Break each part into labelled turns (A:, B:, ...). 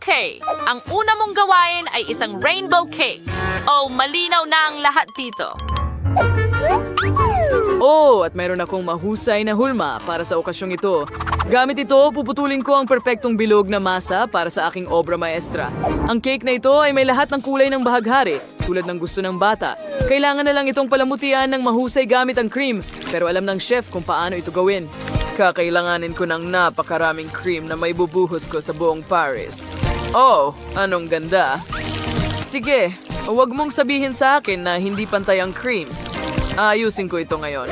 A: Okay, ang una mong gawain ay isang rainbow cake. Oh, malinaw na ang lahat dito.
B: Oh, at mayroon akong mahusay na hulma para sa okasyong ito. Gamit ito, puputulin ko ang perpektong bilog na masa para sa aking obra maestra. Ang cake na ito ay may lahat ng kulay ng bahaghari, tulad ng gusto ng bata. Kailangan na lang itong palamutian ng mahusay gamit ang cream, pero alam ng chef kung paano ito gawin. Kakailanganin ko ng napakaraming cream na may bubuhos ko sa buong Paris. Oh, anong ganda. Sige, huwag mong sabihin sa akin na hindi pantay ang cream. Ayusin ko ito ngayon.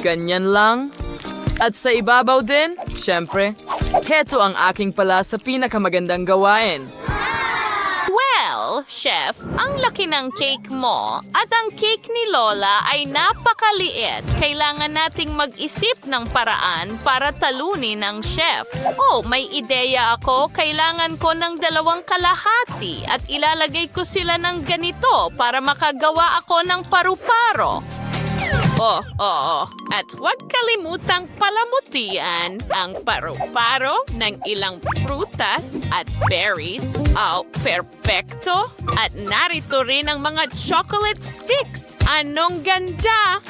B: Ganyan lang. At sa ibabaw din, syempre, heto ang aking pala sa pinakamagandang gawain.
A: Well, Chef, ang laki ng cake mo at ang cake ni Lola ay napakaliit. Kailangan nating mag-isip ng paraan para talunin ang chef. Oh, may ideya ako. Kailangan ko ng 2 kalahati at ilalagay ko sila ng ganito para makagawa ako ng paru-paro. Oo. At huwag kalimutang palamutian ang paru-paro ng ilang prutas at berries. Oh, perfecto. At narito rin ang mga chocolate sticks. Anong ganda!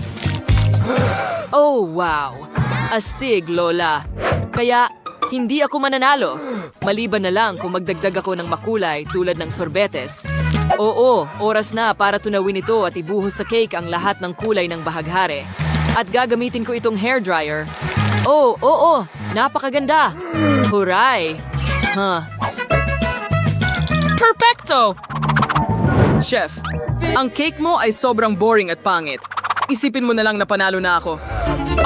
B: Oh, wow. Astig, Lola. Kaya, hindi ako mananalo. Maliban na lang kung magdagdag ako ng makulay tulad ng sorbetes. Oo, oras na para tunawin ito at ibuhos sa cake ang lahat ng kulay ng bahaghari. At gagamitin ko itong hairdryer. Oh, oo, napakaganda. Huray! Perfecto! Chef, ang cake mo ay sobrang boring at pangit. Isipin mo na lang na panalo na ako.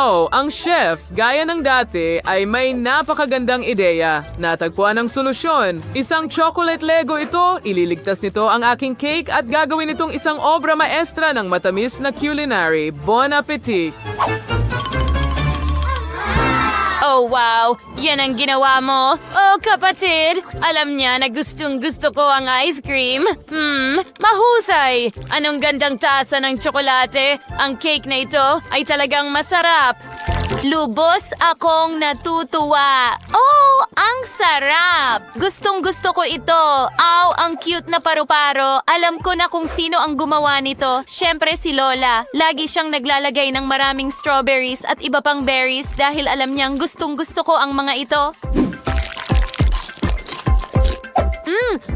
B: Oh, ang chef, gaya ng dati, ay may napakagandang ideya. Natagpuan ang solusyon. Isang chocolate Lego ito, ililigtas nito ang aking cake at gagawin itong isang obra maestra ng matamis na culinary. Bon appetit!
A: Oh, wow! Yan ang ginawa mo. Oh, kapatid! Alam niya na gustong-gusto ko ang ice cream. Mahusay! Anong gandang tasa ng tsokolate? Ang cake na ito ay talagang masarap. Lubos akong natutuwa. Oh, ang sarap! Gustong-gusto ko ito. Aw, ang cute na paru-paro. Alam ko na kung sino ang gumawa nito. Siyempre si Lola. Lagi siyang naglalagay ng maraming strawberries at iba pang berries dahil alam niyang gustong-gusto ko ang mga ito.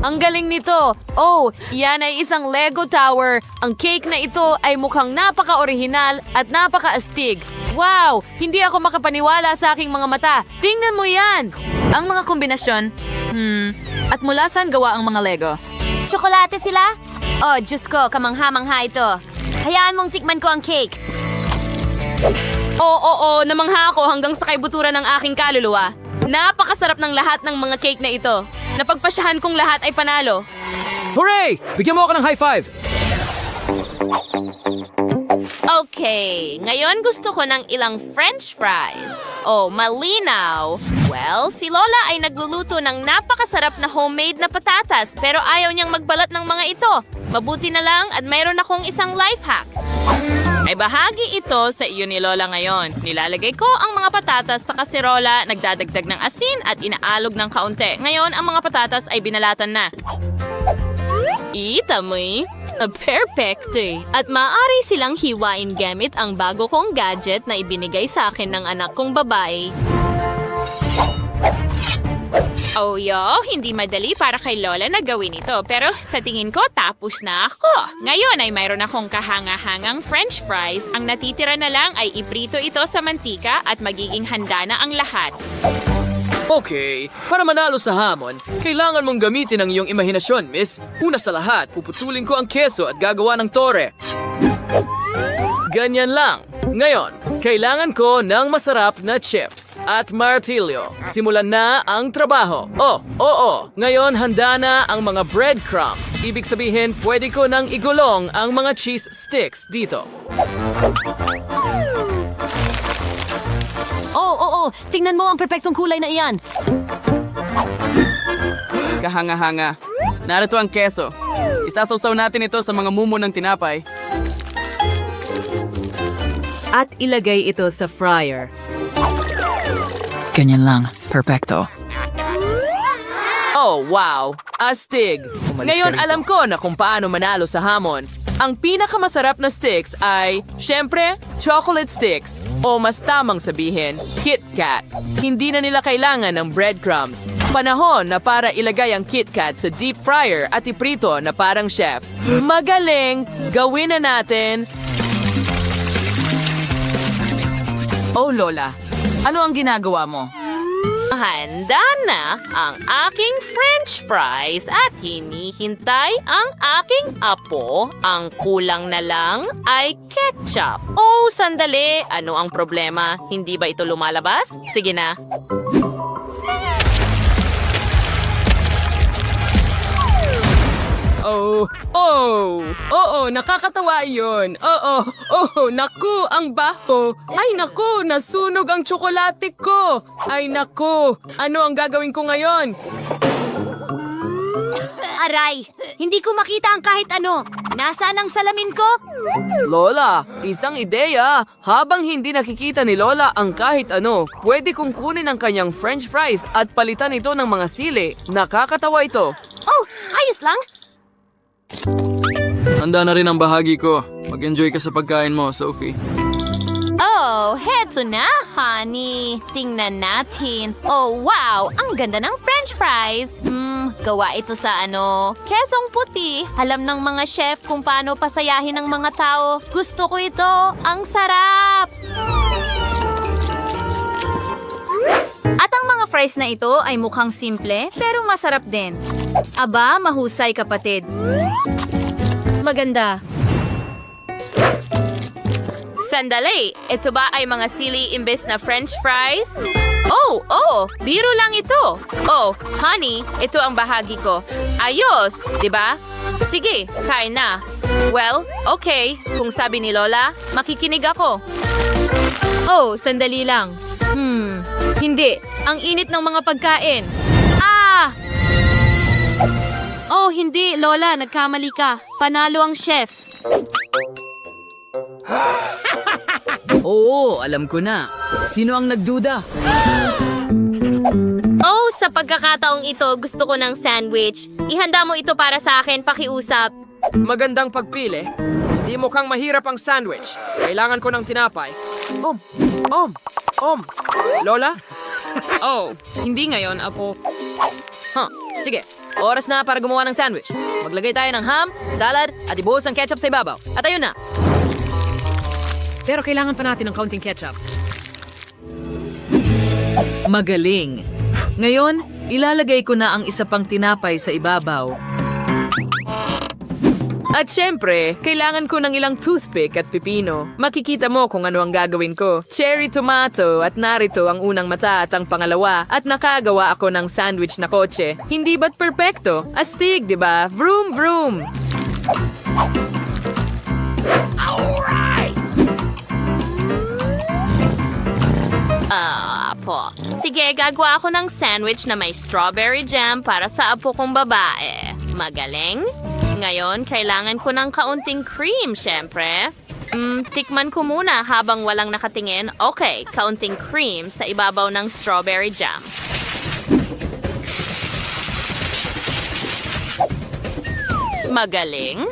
A: Ang galing nito. Oh, yan ay isang Lego Tower. Ang cake na ito ay mukhang napaka-orihinal at napaka-astig. Wow! Hindi ako makapaniwala sa aking mga mata. Tingnan mo yan! Ang mga kombinasyon. At mula saan gawa ang mga Lego?
C: Tsokolate sila? Oh, Diyos ko, kamangha-mangha ito. Hayaan mong tikman ko ang cake.
A: Oo, namangha ako hanggang sa kaibuturan ng aking kaluluwa. Napakasarap ng lahat ng mga cake na ito. Napagpasyahan kong lahat ay panalo.
B: Hooray! Bigyan mo ako ng high five!
A: Okay, ngayon gusto ko ng ilang french fries. Oh, malinaw. Well, si Lola ay nagluluto ng napakasarap na homemade na patatas pero ayaw niyang magbalat ng mga ito. Mabuti na lang at mayroon akong isang life hack. May bahagi ito sa iyo ni Lola ngayon. Nilalagay ko ang mga patatas sa kaserola, nagdadagdag ng asin at inaalog ng kaunti. Ngayon, ang mga patatas ay binalatan na. Itamoy! Perfect eh. At maaari silang hiwain gamit ang bago kong gadget na ibinigay sa akin ng anak kong babae. Oh, hindi madali para kay Lola na gawin ito. Pero sa tingin ko, tapos na ako. Ngayon ay mayroon akong kahanga-hangang french fries. Ang natitira na lang ay iprito ito sa mantika at magiging handa na ang lahat.
B: Okay, para manalo sa hamon, kailangan mong gamitin ang iyong imahinasyon, miss. Una sa lahat, puputulin ko ang keso at gagawa ng tore. Ganyan lang. Ngayon, kailangan ko ng masarap na chips at martilyo. Simulan na ang trabaho. Oo. Ngayon, handa na ang mga breadcrumbs. Ibig sabihin, pwede ko nang igulong ang mga cheese sticks dito.
C: Oo. Tingnan mo ang perpektong kulay na iyan.
B: Kahanga-hanga. Narito ang keso. Isasawsaw natin ito sa mga mumo ng tinapay.
D: At ilagay ito sa fryer. Ganyan lang. Perfecto.
B: Oh, wow! Astig!
D: Umalis
B: Ngayon
D: ka rito.
B: alam ko na kung paano manalo sa hamon. Ang pinakamasarap na sticks ay, syempre, chocolate sticks. O mas tamang sabihin, Kit Kat. Hindi na nila kailangan ng breadcrumbs. Panahon na para ilagay ang Kit Kat sa deep fryer at iprito na parang chef. Magaling! Gawin na natin!
D: Oh, Lola. Ano ang ginagawa mo?
A: Handa na ang aking french fries at hinihintay ang aking apo. Ang kulang na lang ay ketchup. Oh, sandali. Ano ang problema? Hindi ba ito lumalabas? Sige na.
B: Oo, nakakatawa yun. Naku, ang baho. Ay, naku, nasunog ang tsokolate ko. Ay, naku, ano ang gagawin ko ngayon?
C: Aray, hindi ko makita ang kahit ano. Nasaan ang salamin ko?
B: Lola, isang ideya. Habang hindi nakikita ni Lola ang kahit ano, pwede kong kunin ang kanyang french fries at palitan ito ng mga sili. Nakakatawa ito.
C: Oh, ayos lang.
D: Handa na rin ang bahagi ko. Mag-enjoy ka sa pagkain mo, Sophie.
C: Oh, heto na, honey. Tingnan natin. Oh, wow! Ang ganda ng french fries. Gawa ito sa kesong puti. Alam ng mga chef kung paano pasayahin ng mga tao. Gusto ko ito. Ang sarap! At ang mga fries na ito ay mukhang simple, pero masarap din. Aba, mahusay kapatid. Maganda.
A: Sandali, ito ba ay mga sili imbes na french fries? Oh, biro lang ito. Oh, honey, ito ang bahagi ko. Ayos, di ba? Sige, kain na. Well, okay, kung sabi ni Lola, makikinig ako.
C: Oh, sandali lang. Hindi. Ang init ng mga pagkain. Ah! Oh, hindi, Lola. Nagkamali ka. Panalo ang chef.
B: Oo, alam ko na. Sino ang nagduda?
C: Oh, sa pagkakataong ito, gusto ko ng sandwich. Ihanda mo ito para sa akin, pakiusap.
E: Magandang pagpili. Hindi mukhang mahirap ang sandwich. Kailangan ko ng tinapay. Lola?
B: Oh, hindi ngayon, apo. Sige, oras na para gumawa ng sandwich. Maglagay tayo ng ham, salad, at ibuhos ang ketchup sa ibabaw. At ayun na.
F: Pero kailangan pa natin ng kaunting ketchup.
B: Magaling. Ngayon, ilalagay ko na ang isa pang tinapay sa ibabaw. At syempre, kailangan ko ng ilang toothpick at pipino. Makikita mo kung ano ang gagawin ko. Cherry tomato at narito ang unang mata at ang pangalawa. At nakagawa ako ng sandwich na kotse. Hindi ba't perpekto? Astig, di ba? Vroom, vroom!
A: Apo. Sige, gagawa ako ng sandwich na may strawberry jam para sa apo kong babae. Magaling? Ngayon, kailangan ko ng kaunting cream, syempre. Tikman ko muna habang walang nakatingin. Okay, kaunting cream sa ibabaw ng strawberry jam. Magaling.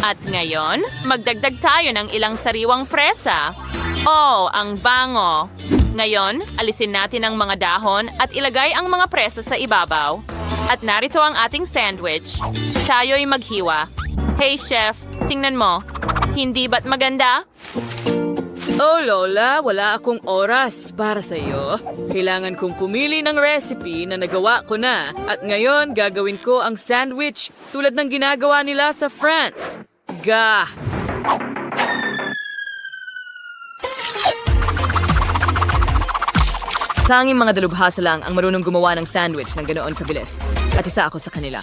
A: At ngayon, magdagdag tayo ng ilang sariwang presa. Oh, ang bango. Ngayon, alisin natin ang mga dahon at ilagay ang mga presa sa ibabaw. At narito ang ating sandwich. Tayo'y maghiwa. Hey, chef, tingnan mo. Hindi ba't maganda?
B: Oh, Lola, wala akong oras para sa iyo. Kailangan kong pumili ng recipe na nagawa ko na. At ngayon, gagawin ko ang sandwich tulad ng ginagawa nila sa France. Gah! Tanging mga dalubhasa lang ang marunong gumawa ng sandwich ng ganoon kabilis. At isa ako sa kanila.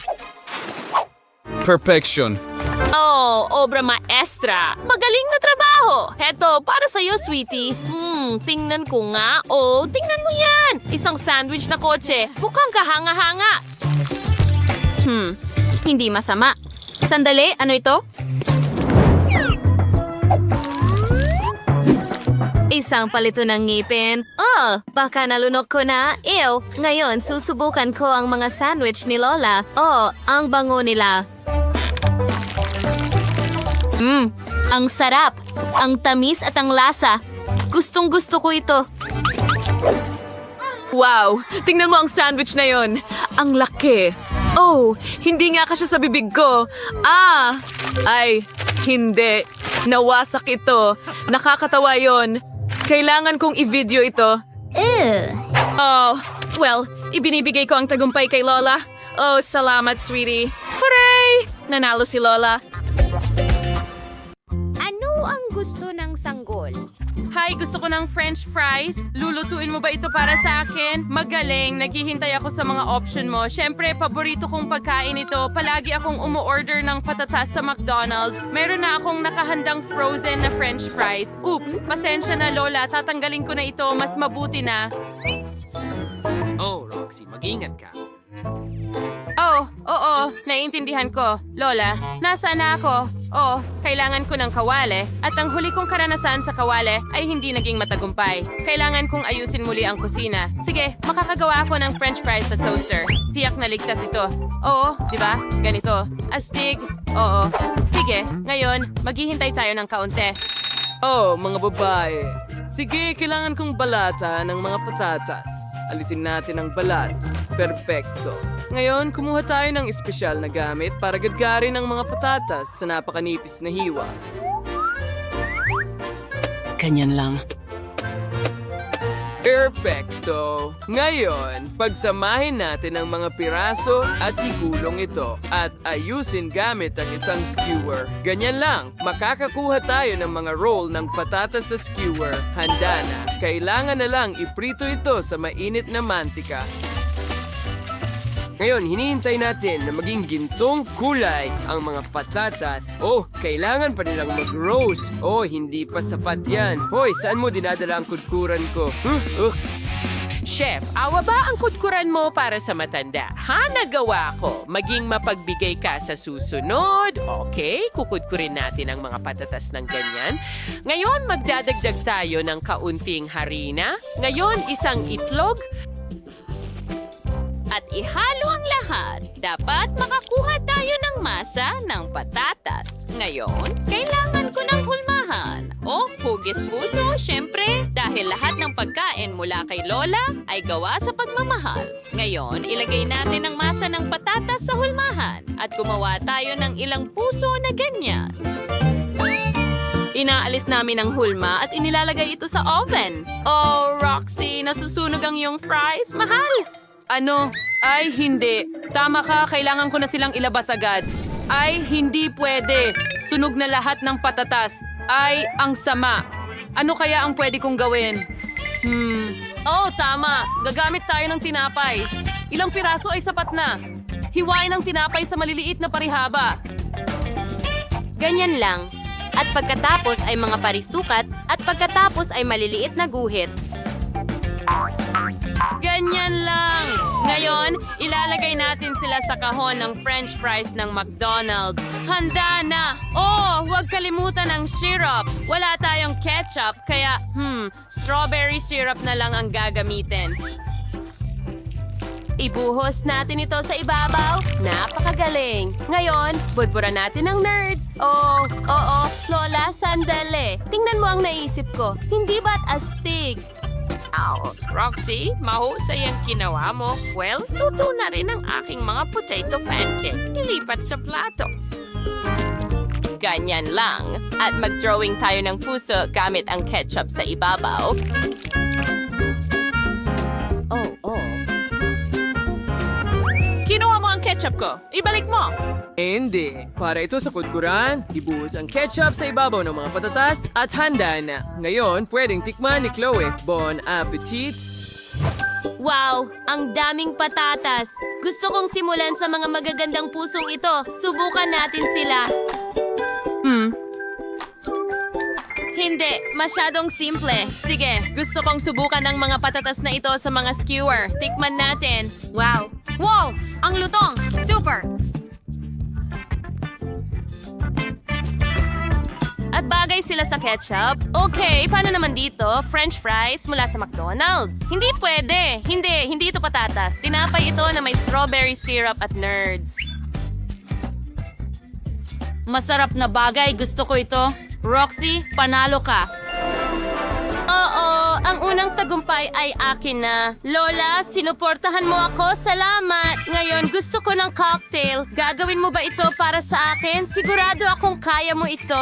D: Perfection.
A: Oh, obra maestra. Magaling na trabaho. Heto, para sa'yo, sweetie. Tingnan ko nga. Oh, tingnan mo yan. Isang sandwich na kotse. Mukhang kahanga-hanga. Hindi masama. Sandali, ano ito?
C: isang palito ng ngipin. Oh, baka nalunok ko na. Ew, ngayon susubukan ko ang mga sandwich ni Lola. Oh, ang bango nila. Ang sarap, ang tamis at ang lasa. Gustong gusto ko ito.
B: Wow! Tingnan mo ang sandwich na yon. Ang laki. Oh, hindi nga kasya sa bibig ko. Ay, hindi. Nawasak ito. Nakakatawa yon. Kailangan kong i-video ito.
A: Oh, well, ibinibigay ko ang tagumpay kay Lola. Oh, salamat, sweetie. Hooray! Nanalo si Lola.
C: Ano ang gusto ng sanggol?
A: Hi, gusto ko ng french fries. Lulutuin mo ba ito para sa akin? Magaling, naghihintay ako sa mga option mo. Siyempre, paborito kong pagkain ito. Palagi akong umu-order ng patatas sa McDonald's. Meron na akong nakahandang frozen na french fries. Oops, pasensya na Lola, tatanggalin ko na ito. Mas mabuti na.
E: Oh, Roxy, mag-ingat ka.
A: Oh, oo, naiintindihan ko. Lola, nasaan na ako? Oh, kailangan ko ng kawale. At ang huli kong karanasan sa kawale ay hindi naging matagumpay. Kailangan kong ayusin muli ang kusina. Sige, makakagawa ako ng french fries sa toaster. Tiyak na ligtas ito. Oo, di ba? Ganito. Astig. Oo. Sige, ngayon, maghihintay tayo ng kaunti.
B: Oh, mga babae. Sige, kailangan kong balata ng mga patatas. Alisin natin ang balat. Perfecto. Ngayon, kumuha tayo ng espesyal na gamit para gadgarin ang mga patatas sa napakanipis na hiwa.
D: Ganyan lang.
B: Perfecto! Ngayon, pagsamahin natin ang mga piraso at igulong ito at ayusin gamit ang isang skewer. Ganyan lang, makakakuha tayo ng mga roll ng patatas sa skewer. Handa na. Kailangan na lang iprito ito sa mainit na mantika. Ngayon, hinihintay natin na maging gintong kulay ang mga patatas. Oh, kailangan pa nilang mag-roast. Oh, hindi pa sapat yan. Hoy, saan mo dinadala ang kudkuran ko?
A: Chef, awa ba ang kutkuran mo para sa matanda? Ha, nagawa ko. Maging mapagbigay ka sa susunod. Okay, kukudkurin natin ang mga patatas ng ganyan. Ngayon, magdadagdag tayo ng kaunting harina. Ngayon, isang itlog. At ihalo ang lahat. Dapat makakuha tayo ng masa ng patatas. Ngayon, kailangan ko ng hulmahan. O, hugis puso, syempre, dahil lahat ng pagkain mula kay Lola ay gawa sa pagmamahal. Ngayon, ilagay natin ang masa ng patatas sa hulmahan at gumawa tayo ng ilang puso na ganyan. Inaalis namin ang hulma at inilalagay ito sa oven. Oh, Roxy, nasusunog ang iyong fries. Mahal!
B: Ano? Ay, hindi. Tama ka, kailangan ko na silang ilabas agad. Ay, hindi pwede. Sunog na lahat ng patatas. Ay, ang sama. Ano kaya ang pwede kong gawin? Oh, tama. Gagamit tayo ng tinapay. Ilang piraso ay sapat na. Hiwain ang tinapay sa maliliit na parihaba.
C: Ganyan lang. At pagkatapos ay mga parisukat at pagkatapos ay maliliit na guhit.
A: Ganyan lang. Ngayon, ilalagay natin sila sa kahon ng french fries ng McDonald's. Handa na! Oh, huwag kalimutan ang syrup. Wala tayong ketchup, kaya, strawberry syrup na lang ang gagamitin.
C: Ibuhos natin ito sa ibabaw. Napakagaling. Ngayon, budburan natin ang nerds. Oh, oo, Lola, sandali. Tingnan mo ang naisip ko. Hindi ba't astig?
A: Oh, Roxy, mahusay ang ginawa mo. Well, luto na rin ang aking mga potato pancake. Ilipat sa plato. Ganyan lang. At mag-drawing tayo ng puso gamit ang ketchup sa ibabaw. Kinuha mo ang ketchup ko. Ibalik mo.
B: Hindi. Para ito sa kudkuran, ibuhos ang ketchup sa ibabaw ng mga patatas at handa na. Ngayon, pwedeng tikman ni Chloe. Bon appetit!
C: Wow, ang daming patatas. Gusto kong simulan sa mga magagandang pusong ito. Subukan natin sila. Hindi, masyadong simple. Sige, gusto kong subukan ang mga patatas na ito sa mga skewer. Tikman natin. Wow! Wow! Ang lutong! Super! At bagay sila sa ketchup. Okay, paano naman dito? French fries mula sa McDonald's. Hindi pwede. Hindi ito patatas. Tinapay ito na may strawberry syrup at nerds. Masarap na bagay. Gusto ko ito. Roxy, panalo ka. Oo, ang unang tagumpay ay akin na. Lola, sinuportahan mo ako. Salamat. Ngayon, gusto ko ng cocktail. Gagawin mo ba ito para sa akin? Sigurado akong kaya mo ito.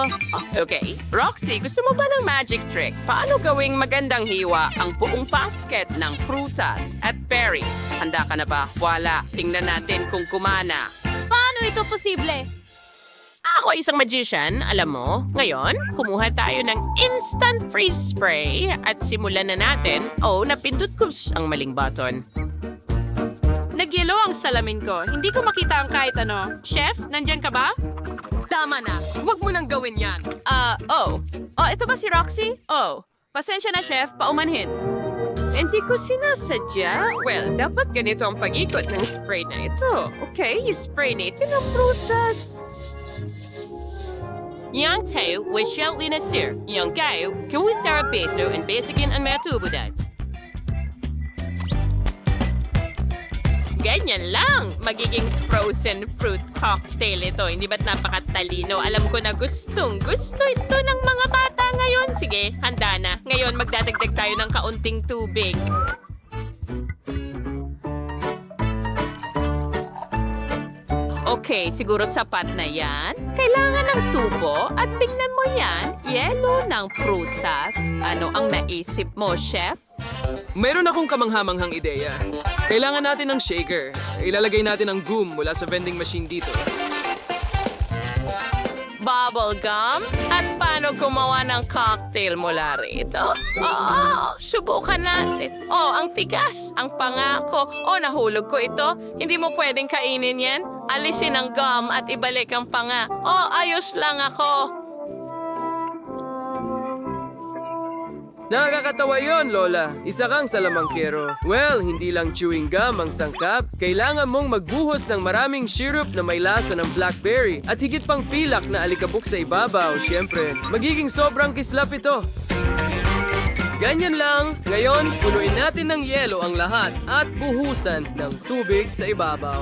A: Okay. Roxy, gusto mo ba ng magic trick? Paano gawing magandang hiwa ang buong basket ng prutas at berries? Handa ka na ba? Wala. Tingnan natin kung kumana.
C: Paano ito posible?
A: Ako ay isang magician, alam mo. Ngayon, kumuha tayo ng instant freeze spray at simulan na natin. Oh, napindot ko ang maling button.
G: Nagyelo ang salamin ko. Hindi ko makita ang kahit ano. Chef, nandyan ka ba?
C: Tama na. Huwag mo nang gawin yan.
A: Ito ba si Roxy? Oh, pasensya na, chef. Paumanhin. Hindi ko sinasadya. Well, dapat ganito ang pag-ikot ng spray na ito. Okay, spray natin ang prutas. Yang tayo, Wishel Linasir. Yang kayo, Kuwistara Peso, and Basicin ang Matubudad. Ganyan lang. Magiging frozen fruit cocktail ito. Hindi ba't napakatalino? Alam ko na gustong-gusto ito ng mga bata ngayon. Sige, handa na. Ngayon, magdadagdag tayo ng kaunting tubig. Okay, siguro sapat na yan. Kailangan ng tubo at tingnan mo yan, yelo ng prutas. Ano ang naisip mo, chef?
E: Meron akong kamanghamanghang ideya. Kailangan natin ng shaker. Ilalagay natin ang goom mula sa vending machine dito.
A: Bubble gum? At paano gumawa ng cocktail mula rito? Subukan natin. Ang tigas. Ang pangako. Nahulog ko ito. Hindi mo pwedeng kainin yan. Alisin ang gum at ibalik ang panga. Ayos lang ako.
E: Nakakatawa yon, Lola. Isa kang salamangkero. Well, hindi lang chewing gum ang sangkap. Kailangan mong magbuhos ng maraming syrup na may lasa ng blackberry at higit pang pilak na alikabok sa ibabaw, syempre. Magiging sobrang kislap ito. Ganyan lang. Ngayon, punuin natin ng yelo ang lahat at buhusan ng tubig sa ibabaw.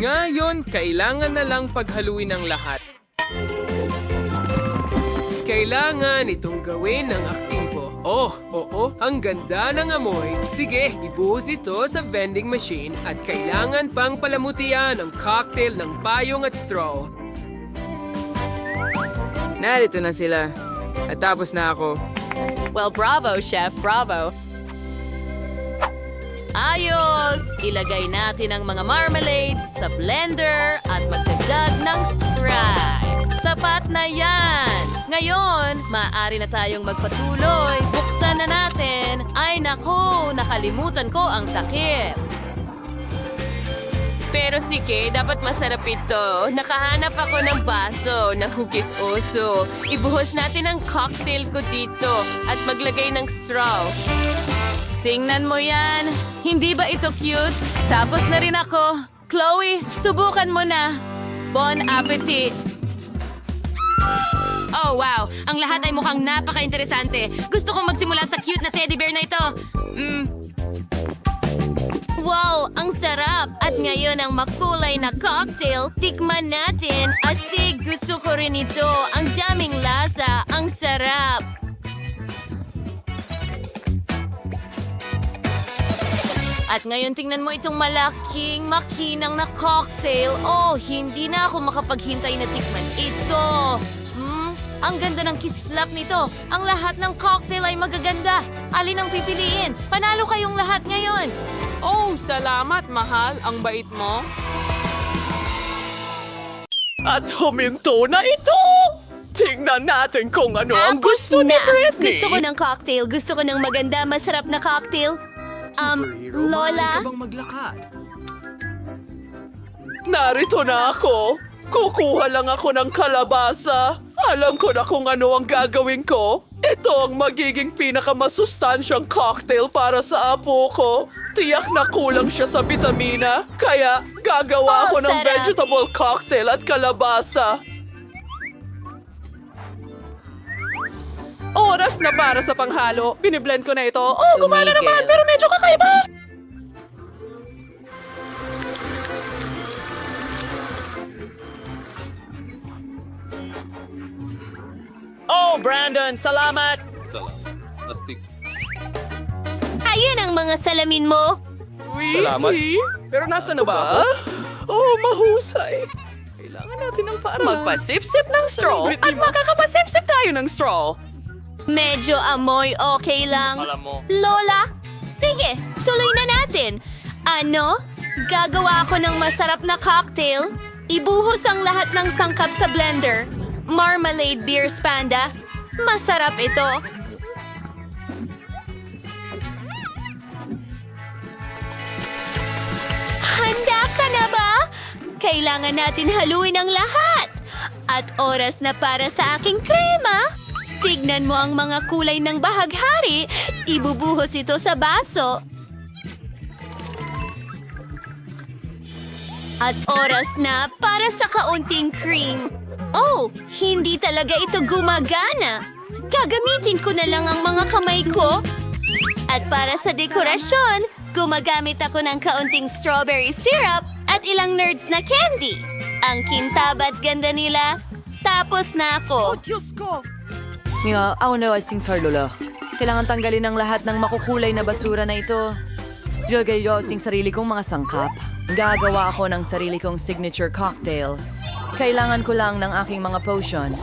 E: Ngayon, kailangan na lang paghaluin ang lahat. Kailangan itong gawin ng aktibo. Ang ganda ng amoy. Sige, ibuhos ito sa vending machine at kailangan pang palamutian ang cocktail ng payong at straw.
B: Narito na sila. At tapos na ako.
A: Well, bravo, chef. Bravo.
C: Ayos! Ilagay natin ang mga marmalade sa blender at magdagdag ng Sprite. Sapat na yan! Ngayon, maaari na tayong magpatuloy. Buksan na natin. Ay naku, nakalimutan ko ang takip.
A: Pero sige, dapat masarap ito. Nakahanap ako ng baso na hugis-oso. Ibuhos natin ang cocktail ko dito at maglagay ng straw.
C: Tingnan mo yan. Hindi ba ito cute? Tapos na rin ako. Chloe, subukan mo na. Bon appetit! Oh, wow! Ang lahat ay mukhang napaka-interesante. Gusto kong magsimula sa cute na teddy bear na ito. Wow! Ang sarap! At ngayon ang makulay na cocktail. Tikman natin. Astig! Gusto ko rin ito. Ang daming lasa. Ang sarap! At ngayon tingnan mo itong malaking makinang na cocktail. Hindi na ako makapaghintay na tikman ito. Ang ganda ng kislap nito. Ang lahat ng cocktail ay magaganda. Alin ang pipiliin? Panalo kayong lahat ngayon.
A: Salamat, mahal. Ang bait mo.
H: At huminto na ito! Tingnan natin kung ano ang gusto ni Britney.
I: Gusto ko ng cocktail. Gusto ko ng maganda, masarap na cocktail. Lola?
H: Narito na ako. Kukuha lang ako ng kalabasa. Alam ko na kung ano ang gagawin ko. Ito ang magiging pinakamasustansyang cocktail para sa apo ko. Tiyak na kulang siya sa bitamina. Kaya gagawa ako ng
I: sarap.
H: vegetable cocktail at kalabasa. Oras na para sa panghalo. Biniblend ko na ito. Oh, gumana
B: Tumigil.
H: naman, pero medyo kakaiba.
J: Oh, Brandon, salamat!
I: Ayun ang mga salamin mo.
E: Salamat. Pero nasa na ba ako?
H: Oh, mahusay. Kailangan natin ng paraan. Magpasip-sip ng straw at makakapasip-sip tayo ng straw.
I: Medyo amoy okay lang. Lola, sige, tuloy na natin. Ano? Gagawa ako ng masarap na cocktail. Ibuhos ang lahat ng sangkap sa blender. Marmalade beer panda. Masarap ito. Handa ka na ba? Kailangan natin haluin ang lahat. At oras na para sa aking krema. Tignan mo ang mga kulay ng bahaghari. Ibubuhos ito sa baso. At oras na para sa kaunting cream. Oh, hindi talaga ito gumagana. Gagamitin ko na lang ang mga kamay ko. At para sa dekorasyon, gumagamit ako ng kaunting strawberry syrup at ilang nerds na candy. Ang kintab at ganda nila. Tapos na ako.
K: Mia, ako na asing Lola. Kailangan tanggalin ang lahat ng makukulay na basura na ito. Jogay yosing sarili kong mga sangkap. Gagawa ako ng sarili kong signature cocktail. Kailangan ko lang ng aking mga potion.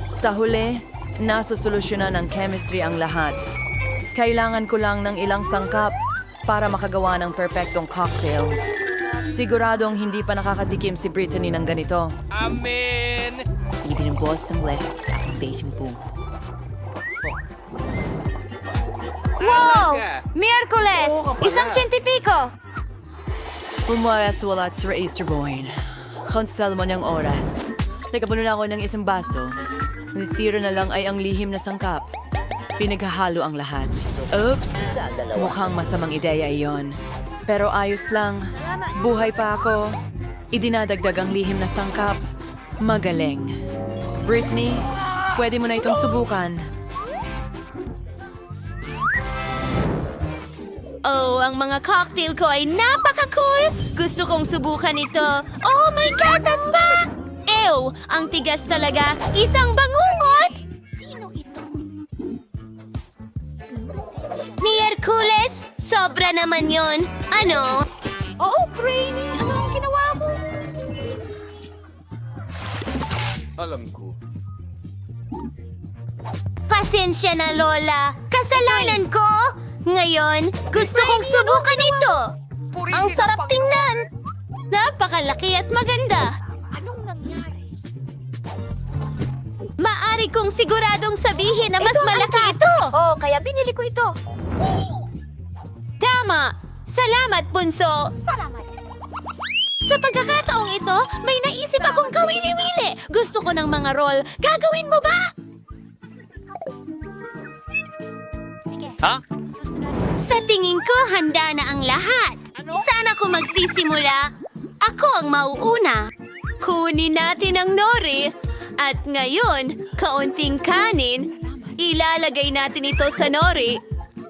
K: Sa huli, nasusolusyonan ng chemistry ang lahat. Kailangan ko lang ng ilang sangkap para makagawa ng perpektong cocktail. Siguradong hindi pa nakakatikim si Brittany ng ganito.
J: Amen!
K: Ibinumbos ang lahat sa aking basing boom.
I: Wow! Miyerkules! Isang siyentipiko!
K: Pumaras walat sa Easter Boyne. Konsel mo niyang oras. Teka, puno na ako ng isang baso. Natitira na lang ay ang lihim na sangkap. Pinaghahalo ang lahat. Oops! Mukhang masamang ideya iyon. Pero ayos lang. Buhay pa ako. Idinadagdag ang lihim na sangkap. Magaling. Brittany, pwede mo na itong subukan.
I: Oh, ang mga cocktail ko ay napaka-cool! Gusto kong subukan ito. Oh, may gatas pa! Ew! Ang tigas talaga. Isang bangungot! Sino ito? Miyerkules! Sobra naman yon. Ano? Oh, Brainy! Ano ang ginawa mo?
J: Alam ko.
I: Pasensya na, Lola. Kasalanan ko! Ngayon, gusto kong subukan ito. Ang sarap tingnan. Napakalaki at maganda. Anong nangyari? Maari kong siguradong sabihin na mas malaki ito. Oh, kaya binili ko ito. Tama. Salamat, Bunso. Salamat. Sa pagkakataong ito, may naisip akong kawili-wili. Gusto ko ng mga roll. Gagawin mo ba?
J: Ha?
I: Sa tingin ko, handa na ang lahat. Sana ko magsisimula. Ako ang mauuna. Kunin natin ang nori. At ngayon, kaunting kanin. Ilalagay natin ito sa nori.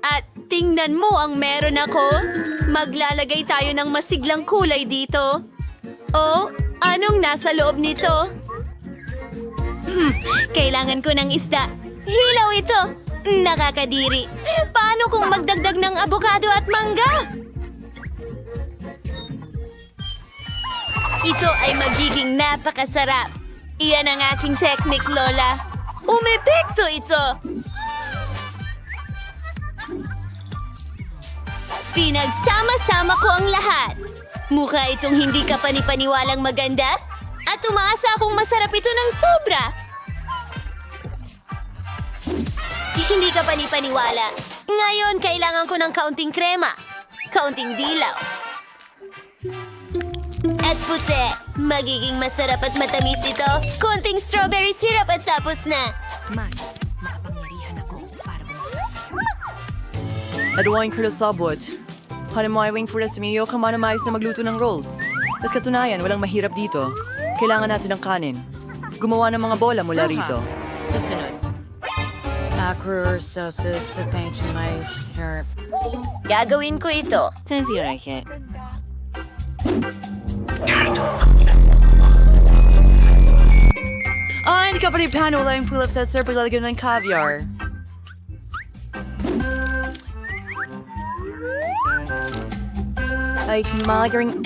I: At tingnan mo ang meron ako. Maglalagay tayo ng masiglang kulay dito. Oh, anong nasa loob nito? Kailangan ko ng isda. Hilaw ito. Nakakadiri. Paano kung magdagdag ng abokado at mangga? Ito ay magiging napakasarap. Iyan ang aking technique, Lola. Umepekto ito. Pinagsama-sama ko ang lahat. Mukha itong hindi ka panipaniwalang maganda. At umaasa akong masarap ito ng sobra. Hindi ka panipaniwala. Ngayon, kailangan ko ng kaunting krema. Kaunting dilaw. At puti. Magiging masarap at matamis ito. Konting strawberry syrup at tapos na.
K: Aduain ko na sabot. Hanamaywing for us miyo kamanamayos na magluto ng rolls. Tapos katunayan, walang mahirap dito. Kailangan natin ng kanin. Gumawa ng mga bola mula rito.
B: Susunod.
K: Ako
I: Gagawin ko ito.
K: Ah, hindi ka pa rin paano wala yung pull-ups at sir paglalagyan ng caviar. Ay, magaling...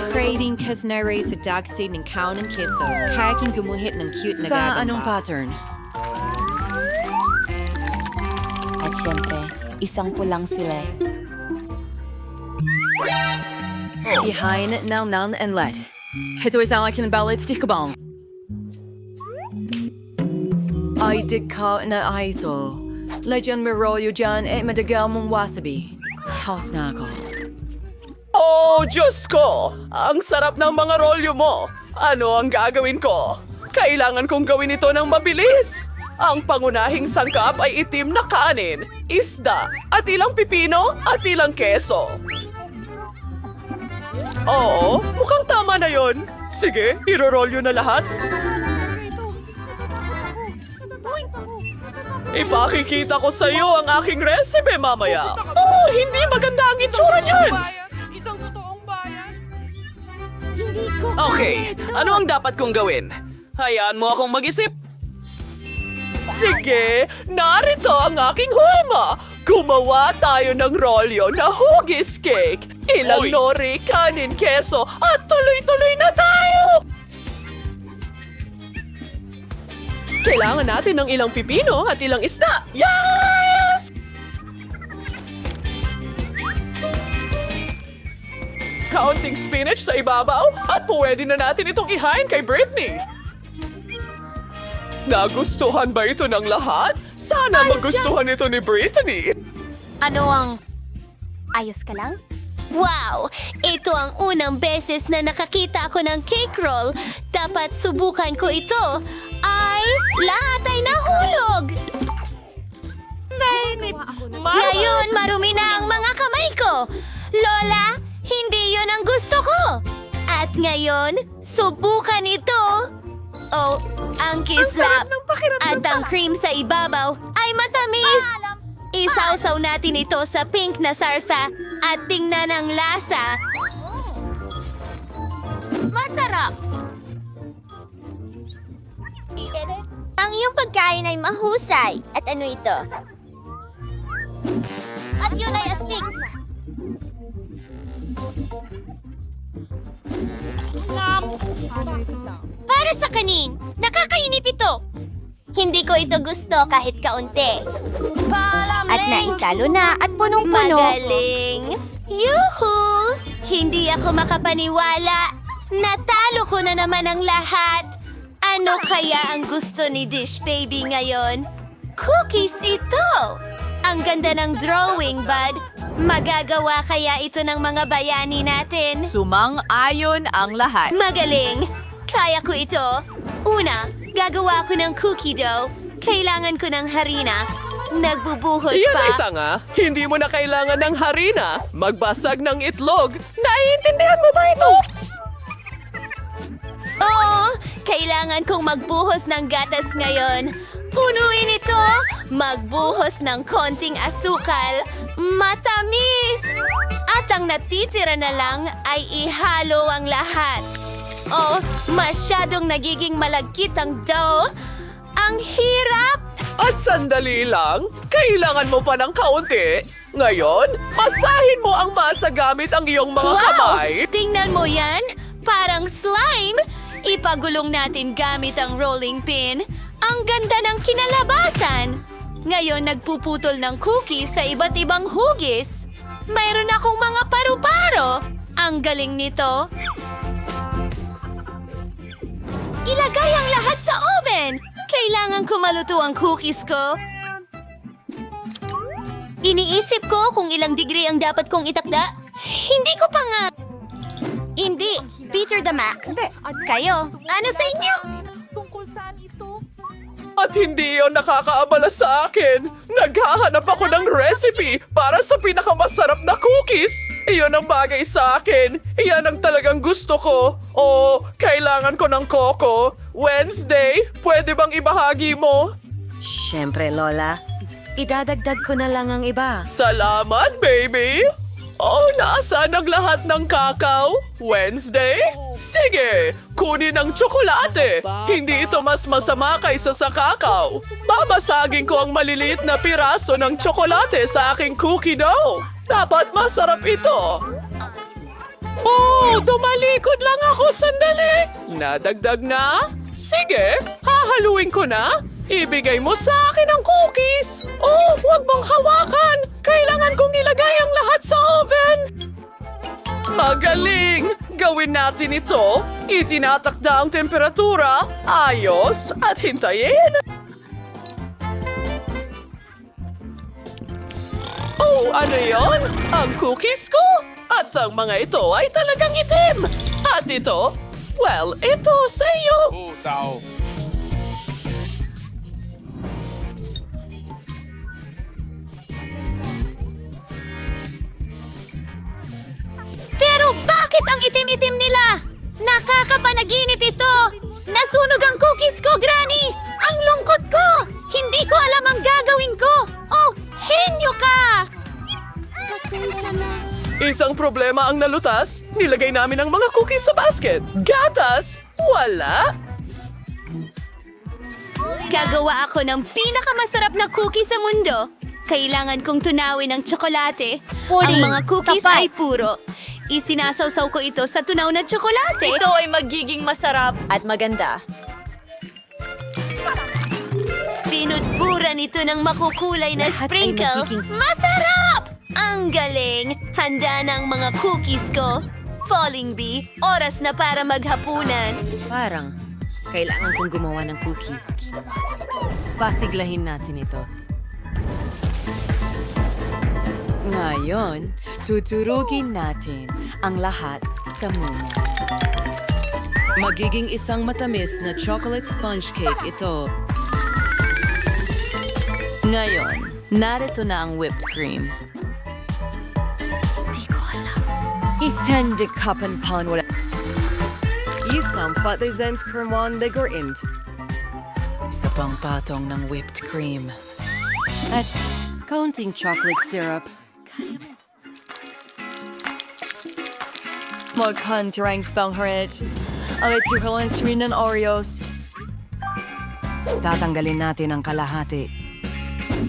F: Creating kasnare sa dark side ng kaon ng keso. Kaya king gumuhit ng cute na
K: Sa
F: gagamba.
K: anong pattern?
I: At syempre, isang pulang sila.
K: Behind now nan and let. Ito isang akin ballet di kabang. Ay, di ka na ito. Legend Mirolyo dyan eh madagal mong wasabi. House na ako.
H: Oh, Diyos ko! Ang sarap ng mga rolyo mo! Ano ang gagawin ko? Kailangan kong gawin ito ng mabilis! Ang pangunahing sangkap ay itim na kanin, isda, at ilang pipino at ilang keso. Oo, mukhang tama na yon. Sige, irorolyo na lahat. Ipakikita ko sa iyo ang aking recipe mamaya. Oh, hindi maganda ang itsura niyan!
J: Okay, ano ang dapat kong gawin? Hayaan mo akong mag-isip.
H: Sige, narito ang aking hulma. Gumawa tayo ng rolyo na hugis cake. Ilang
J: Uy.
H: nori, kanin, keso, at tuloy-tuloy na tayo! Kailangan natin ng ilang pipino at ilang isda. Yes! Kaunting spinach sa ibabaw at pwede na natin itong ihain kay Britney. Nagustuhan ba ito ng lahat? Sana magustuhan ito ni Britney.
I: Ano ang... Ayos ka lang? Wow! Ito ang unang beses na nakakita ako ng cake roll. Dapat subukan ko ito. Ay, lahat ay nahulog! Ngayon, marumi na ang mga kamay ko. Lola, hindi yon ang gusto ko. At ngayon, subukan ito. Oh, ang kislap at ang cream sa ibabaw ay matamis. Isawsaw natin ito sa pink na sarsa at tingnan ang lasa. Masarap! Ang iyong pagkain ay mahusay. At ano ito? At yun ay astig. Para sa kanin, nakakainip ito. Hindi ko ito gusto kahit kaunti. At naisalo na at punong-puno. Magaling! Yuhu! Hindi ako makapaniwala. Natalo ko na naman ang lahat. Ano kaya ang gusto ni Dish Baby ngayon? Cookies ito! Ang ganda ng drawing, bud. Magagawa kaya ito ng mga bayani natin?
K: Sumang-ayon ang lahat.
I: Magaling! Kaya ko ito. Una, gagawa ko ng cookie dough. Kailangan ko ng harina. Nagbubuhos
H: Yan ay
I: pa.
H: tanga. Hindi mo na kailangan ng harina. Magbasag ng itlog. Naiintindihan mo ba ito?
I: Oo, kailangan kong magbuhos ng gatas ngayon. Punuin ito. Magbuhos ng konting asukal. Matamis! At ang natitira na lang ay ihalo ang lahat. Oh, masyadong nagiging malagkit ang dough. Ang hirap!
H: At sandali lang, kailangan mo pa ng kaunti. Ngayon, masahin mo ang masa gamit ang iyong mga kamay.
I: Tingnan mo yan! Parang slime! Ipagulong natin gamit ang rolling pin. Ang ganda ng kinalabasan! Ngayon nagpuputol ng cookies sa iba't ibang hugis. Mayroon akong mga paru-paro. Ang galing nito. Ilagay ang lahat sa oven! Kailangan ko maluto ang cookies ko. Iniisip ko kung ilang degree ang dapat kong itakda. Hindi ko pa nga... Hindi. Peter the Max. Kayo, ano sa inyo?
H: At hindi yon nakakaabala sa akin. Naghahanap ako ng recipe para sa pinakamasarap na cookies. Iyon ang bagay sa akin. Iyan ang talagang gusto ko. Oh, kailangan ko ng coco. Wednesday, pwede bang ibahagi mo?
F: Siyempre, Lola. Idadagdag ko na lang ang iba.
H: Salamat, baby! Oh, nasaan ang lahat ng kakao? Wednesday? Sige, kunin ang tsokolate. Hindi ito mas masama kaysa sa kakao. Babasagin ko ang maliliit na piraso ng tsokolate sa aking cookie dough. Dapat masarap ito. Oh, tumalikod lang ako sandali. Nadagdag na? Sige, hahaluin ko na. Ibigay mo sa akin ang cookies! Oh, huwag mong hawakan! Kailangan kong ilagay ang lahat sa oven! Magaling! Gawin natin ito. Itinatakda ang temperatura, ayos, at hintayin. Oh, ano yon? Ang cookies ko? At ang mga ito ay talagang itim. At ito? Well, ito sa iyo.
I: Pero bakit ang itim-itim nila? Nakakapanaginip ito! Nasunog ang cookies ko, Granny! Ang lungkot ko! Hindi ko alam ang gagawin ko! Oh, henyo ka! Pasensya na.
H: Isang problema ang nalutas. Nilagay namin ang mga cookies sa basket. Gatas? Wala.
I: Gagawa ako ng pinakamasarap na cookie sa mundo. Kailangan kong tunawin ang tsokolate. Ang mga cookies ay puro. Isinasawsaw ko ito sa tunaw na tsokolate.
K: Ito ay magiging masarap at maganda.
I: Pinudburan ito ng makukulay na sprinkle. Masarap! Ang galing! Handa na ang mga cookies ko. Falling Bee, oras na para maghapunan.
F: Parang, kailangan kong gumawa ng cookie. Pasiglahin natin ito. Ngayon, tuturugin natin ang lahat sa muna. Magiging isang matamis na chocolate sponge cake ito. Ngayon, narito na ang whipped cream. Di ko alam. Isang kapan pan wala. Isang fatizens kermon de gorint. Isa pang patong ng whipped cream. At kaunting chocolate syrup. Maghantarang spangharit. Alit yung stream ng Oreos. Tatanggalin natin ang kalahati.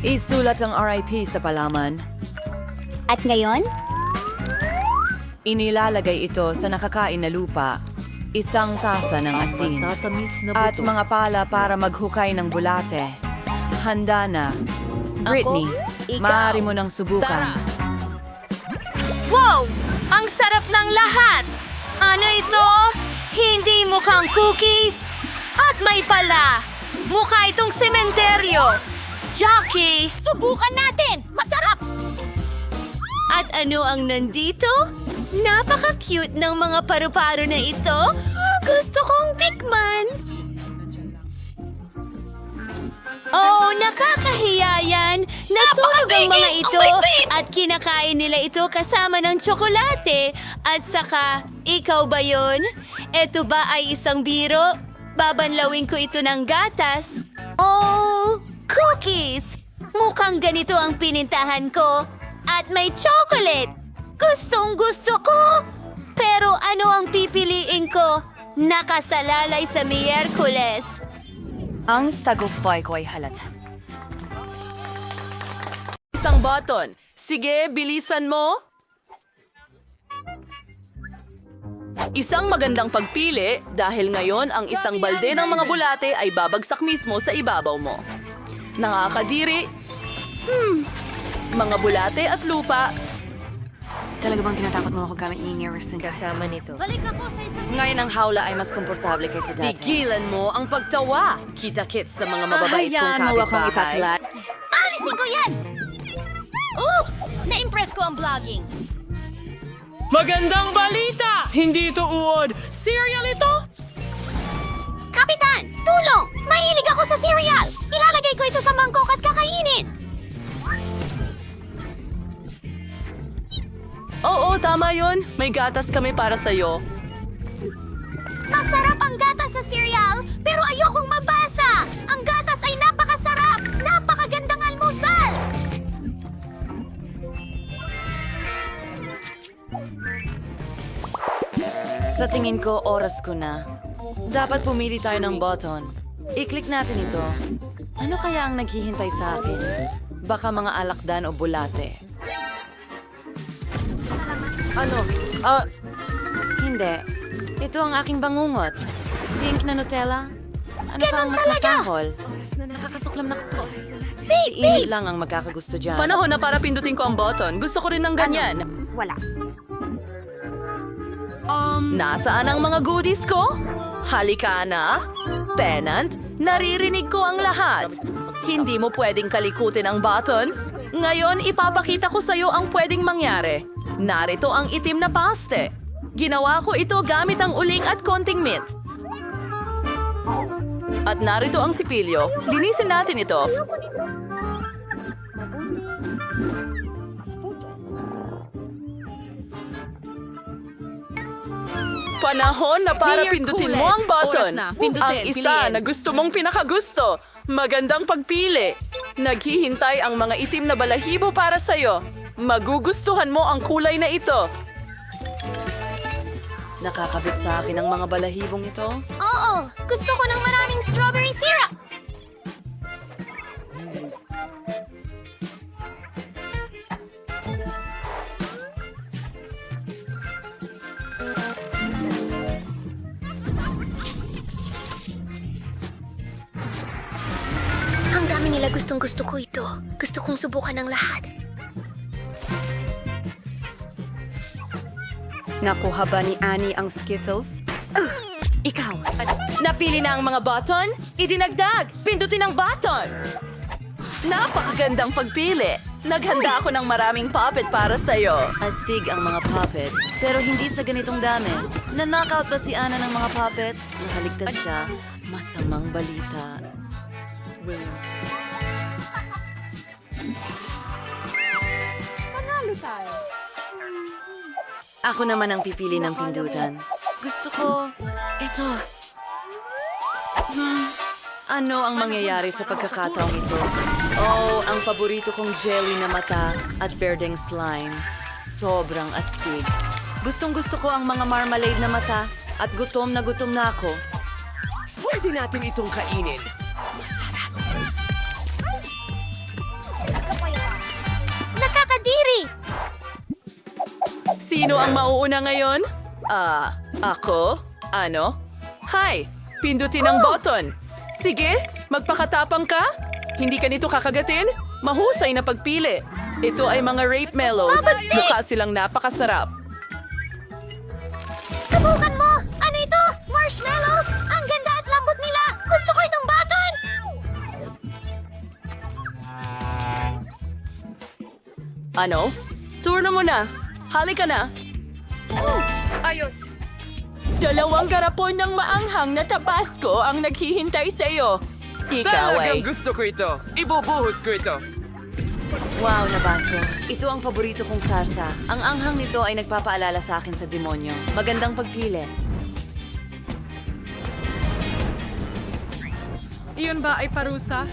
F: Isulat ang RIP sa palaman.
I: At ngayon?
K: Inilalagay ito sa nakakain na lupa. Isang tasa ng asin. At mga pala para maghukay ng bulate. Handa na. Britney, maaari mo nang subukan.
I: Wow! Ang sarap ng lahat! Ano ito? Hindi mukhang cookies? At may pala! Mukha itong sementeryo! Jackie!
C: Subukan natin! Masarap!
I: At ano ang nandito? Napaka-cute ng mga paru-paro na ito. Gusto kong tikman. Oh, nakakahiya yan. Nasunog ang mga ito at kinakain nila ito kasama ng tsokolate. At saka, ikaw ba yon? Ito ba ay isang biro? Babanlawin ko ito ng gatas. Oh, cookies! Mukhang ganito ang pinintahan ko. At may chocolate. Gustong gusto ko. Pero ano ang pipiliin ko? Nakasalalay sa Miyerkules.
K: Ang tagumpay ko ay halata.
B: Isang button. Sige, bilisan mo. Isang magandang pagpili dahil ngayon ang isang balde ng mga bulate ay babagsak mismo sa ibabaw mo. Nakakadiri. Mga bulate at lupa.
F: Talaga bang tinatakot mo ako gamit ni Nearest
K: Kasama nito. Ngayon ang hawla ay mas komportable kaysa dati.
B: Tigilan mo ang pagtawa. Kita-kits sa mga mababait kong
K: Hayaan mo akong
B: kapitbahay.
K: ipaklat.
C: Alisin ko yan! Oops! Na-impress ko ang vlogging.
B: Magandang balita! Hindi ito uod. Cereal ito?
C: Kapitan!
I: Tulong! Mahilig ako sa cereal! Ilalagay ko ito sa mangkok at kakainin!
K: Oo, tama yun. May gatas kami para sa'yo.
I: Masarap ang gatas sa cereal, pero ayokong mabasa! Ang gatas ay napakasarap! Napakagandang almusal!
K: Sa tingin ko, oras ko na. Dapat pumili tayo ng button. I-click natin ito. Ano kaya ang naghihintay sa akin? Baka mga alakdan o bulate. Ano? Hindi. Ito ang aking bangungot. Pink na Nutella? Ano pa ang mas masahol? Nakakasuklam na ko. Si Init lang ang magkakagusto dyan.
D: Panahon na para pindutin ko ang button. Gusto ko rin ng ganyan.
I: Wala.
K: Nasaan ang mga goodies ko? Halika na. Pennant, naririnig ko ang lahat. Hindi mo pwedeng kalikutin ang button. Ngayon, ipapakita ko sa'yo ang pwedeng mangyari. Narito ang itim na paste. Ginawa ko ito gamit ang uling at konting mint. At narito ang sipilyo. Linisin natin ito. Panahon na para
D: Be your
K: pindutin
D: coolest.
K: mo ang button.
D: Oras na. Pindutin,
K: Ang isa
D: piliin.
K: na gusto mong pinakagusto. Magandang pagpili. Naghihintay ang mga itim na balahibo para sa'yo. Magugustuhan mo ang kulay na ito. Nakakabit sa akin ang mga balahibong ito.
I: Oo! Gusto ko ng maraming strawberry syrup! Ang dami nila gustong-gusto ko ito. Gusto kong subukan ng lahat.
F: Nakuha ba ni Annie ang Skittles?
I: Ikaw!
K: Napili na ang mga button? Idinagdag! Pindutin ang button! Napakagandang pagpili! Naghanda ako ng maraming puppet para sa'yo. Astig ang mga puppet, pero hindi sa ganitong dami. Na-knockout ba si Ana ng mga puppet? Nakaligtas siya. Masamang balita. Ako naman ang pipili ng pindutan. Gusto ko, ito. Ano ang mangyayari sa pagkakataong ito? Oh, ang paborito kong jelly na mata at berdeng slime. Sobrang astig. Gustong-gusto ko ang mga marmalade na mata at gutom na ako.
H: Pwede natin itong kainin.
I: Nakakadiri!
K: Sino ang mauuna ngayon? Ako? Ano? Hi! Pindutin ang button. Sige, magpakatapang ka. Hindi ka nito kakagatin? Mahusay na pagpili. Ito ay mga rape mellows.
I: Mabagsik!
K: Mukha silang napakasarap.
I: Subukan mo! Ano ito? Marshmallows! Ang ganda at lambot nila! Gusto ko itong button!
K: Ano? Turno mo na. Halika na.
G: Ayos.
K: Dalawang garapon ng maanghang na tabasco ang naghihintay sa'yo. Ikaw ay...
E: gusto ko ito. Ibubuhos ko ito.
K: Wow, Nabasco. Ito ang paborito kong sarsa. Ang anghang nito ay nagpapaalala sa akin sa demonyo. Magandang pagpili.
G: Iyon ba ay parusa?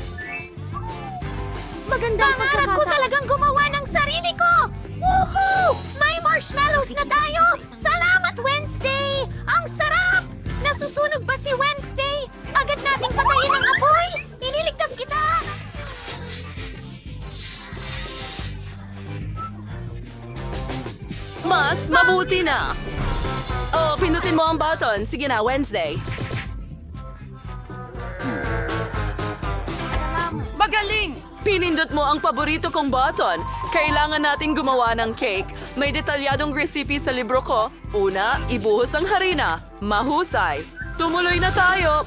I: Pangarap ko talagang gumawa ng sarili ko! Woohoo! May marshmallows na tayo! Salamat, Wednesday! Ang sarap! Nasusunog ba si Wednesday? Agad nating patayin ang apoy! Ililigtas kita!
K: Mas mabuti na! Oh, pindutin mo ang button. Sige na, Wednesday.
E: Magaling!
K: Pinindot mo ang paborito kong button. Kailangan nating gumawa ng cake. May detalyadong recipe sa libro ko. Una, ibuhos ang harina. Mahusay. Tumuloy na tayo.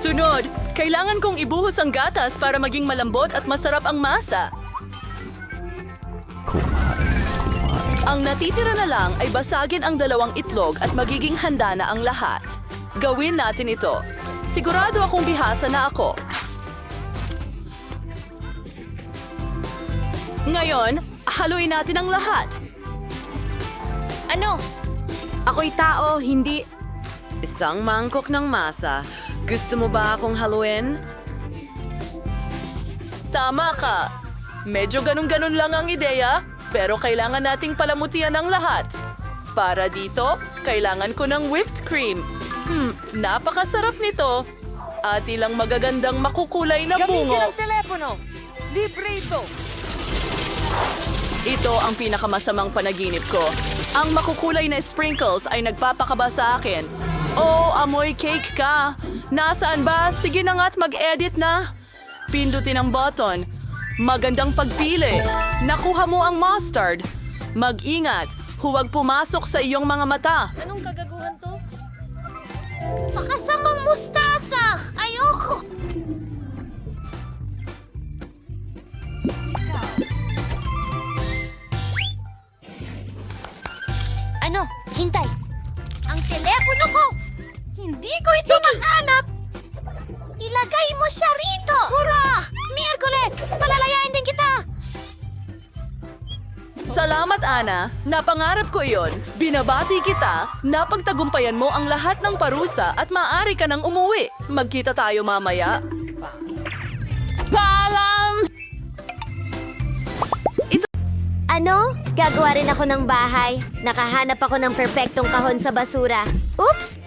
K: Sunod, kailangan kong ibuhos ang gatas para maging malambot at masarap ang masa. Ang natitira na lang ay basagin ang dalawang itlog at magiging handa na ang lahat.
H: Gawin natin ito. Sigurado akong bihasa na ako. Ngayon, haluin natin ang lahat.
C: Ano?
K: Ako'y tao, hindi... Isang mangkok ng masa. Gusto mo ba akong haluin?
H: Tama ka. Medyo ganun-ganun lang ang ideya, pero kailangan nating palamutian ang lahat. Para dito, kailangan ko ng whipped cream. Napakasarap nito. At ilang magagandang makukulay na bungo.
F: telepono! Libre ito!
H: Ito ang pinakamasamang panaginip ko. Ang makukulay na sprinkles ay nagpapakaba sa akin. Oh, amoy cake ka. Nasaan ba? Sige na nga't mag-edit na. Pindutin ang button. Magandang pagpili. Nakuha mo ang mustard. Mag-ingat. Huwag pumasok sa iyong mga mata.
C: Anong kagaguhan to? Makasamang mustasa! Ayoko! Ano? Hintay! Ang telepono ko! Hindi ko ito mahanap! Ilagay mo siya rito! Hurra! Miyerkules! Palalayain din kita!
H: Salamat, Ana. Napangarap ko iyon. Binabati kita. Napagtagumpayan mo ang lahat ng parusa at maaari ka nang umuwi. Magkita tayo mamaya.
I: Paalam! Ano? Gagawa rin ako ng bahay. Nakahanap ako ng perpektong kahon sa basura. Oops!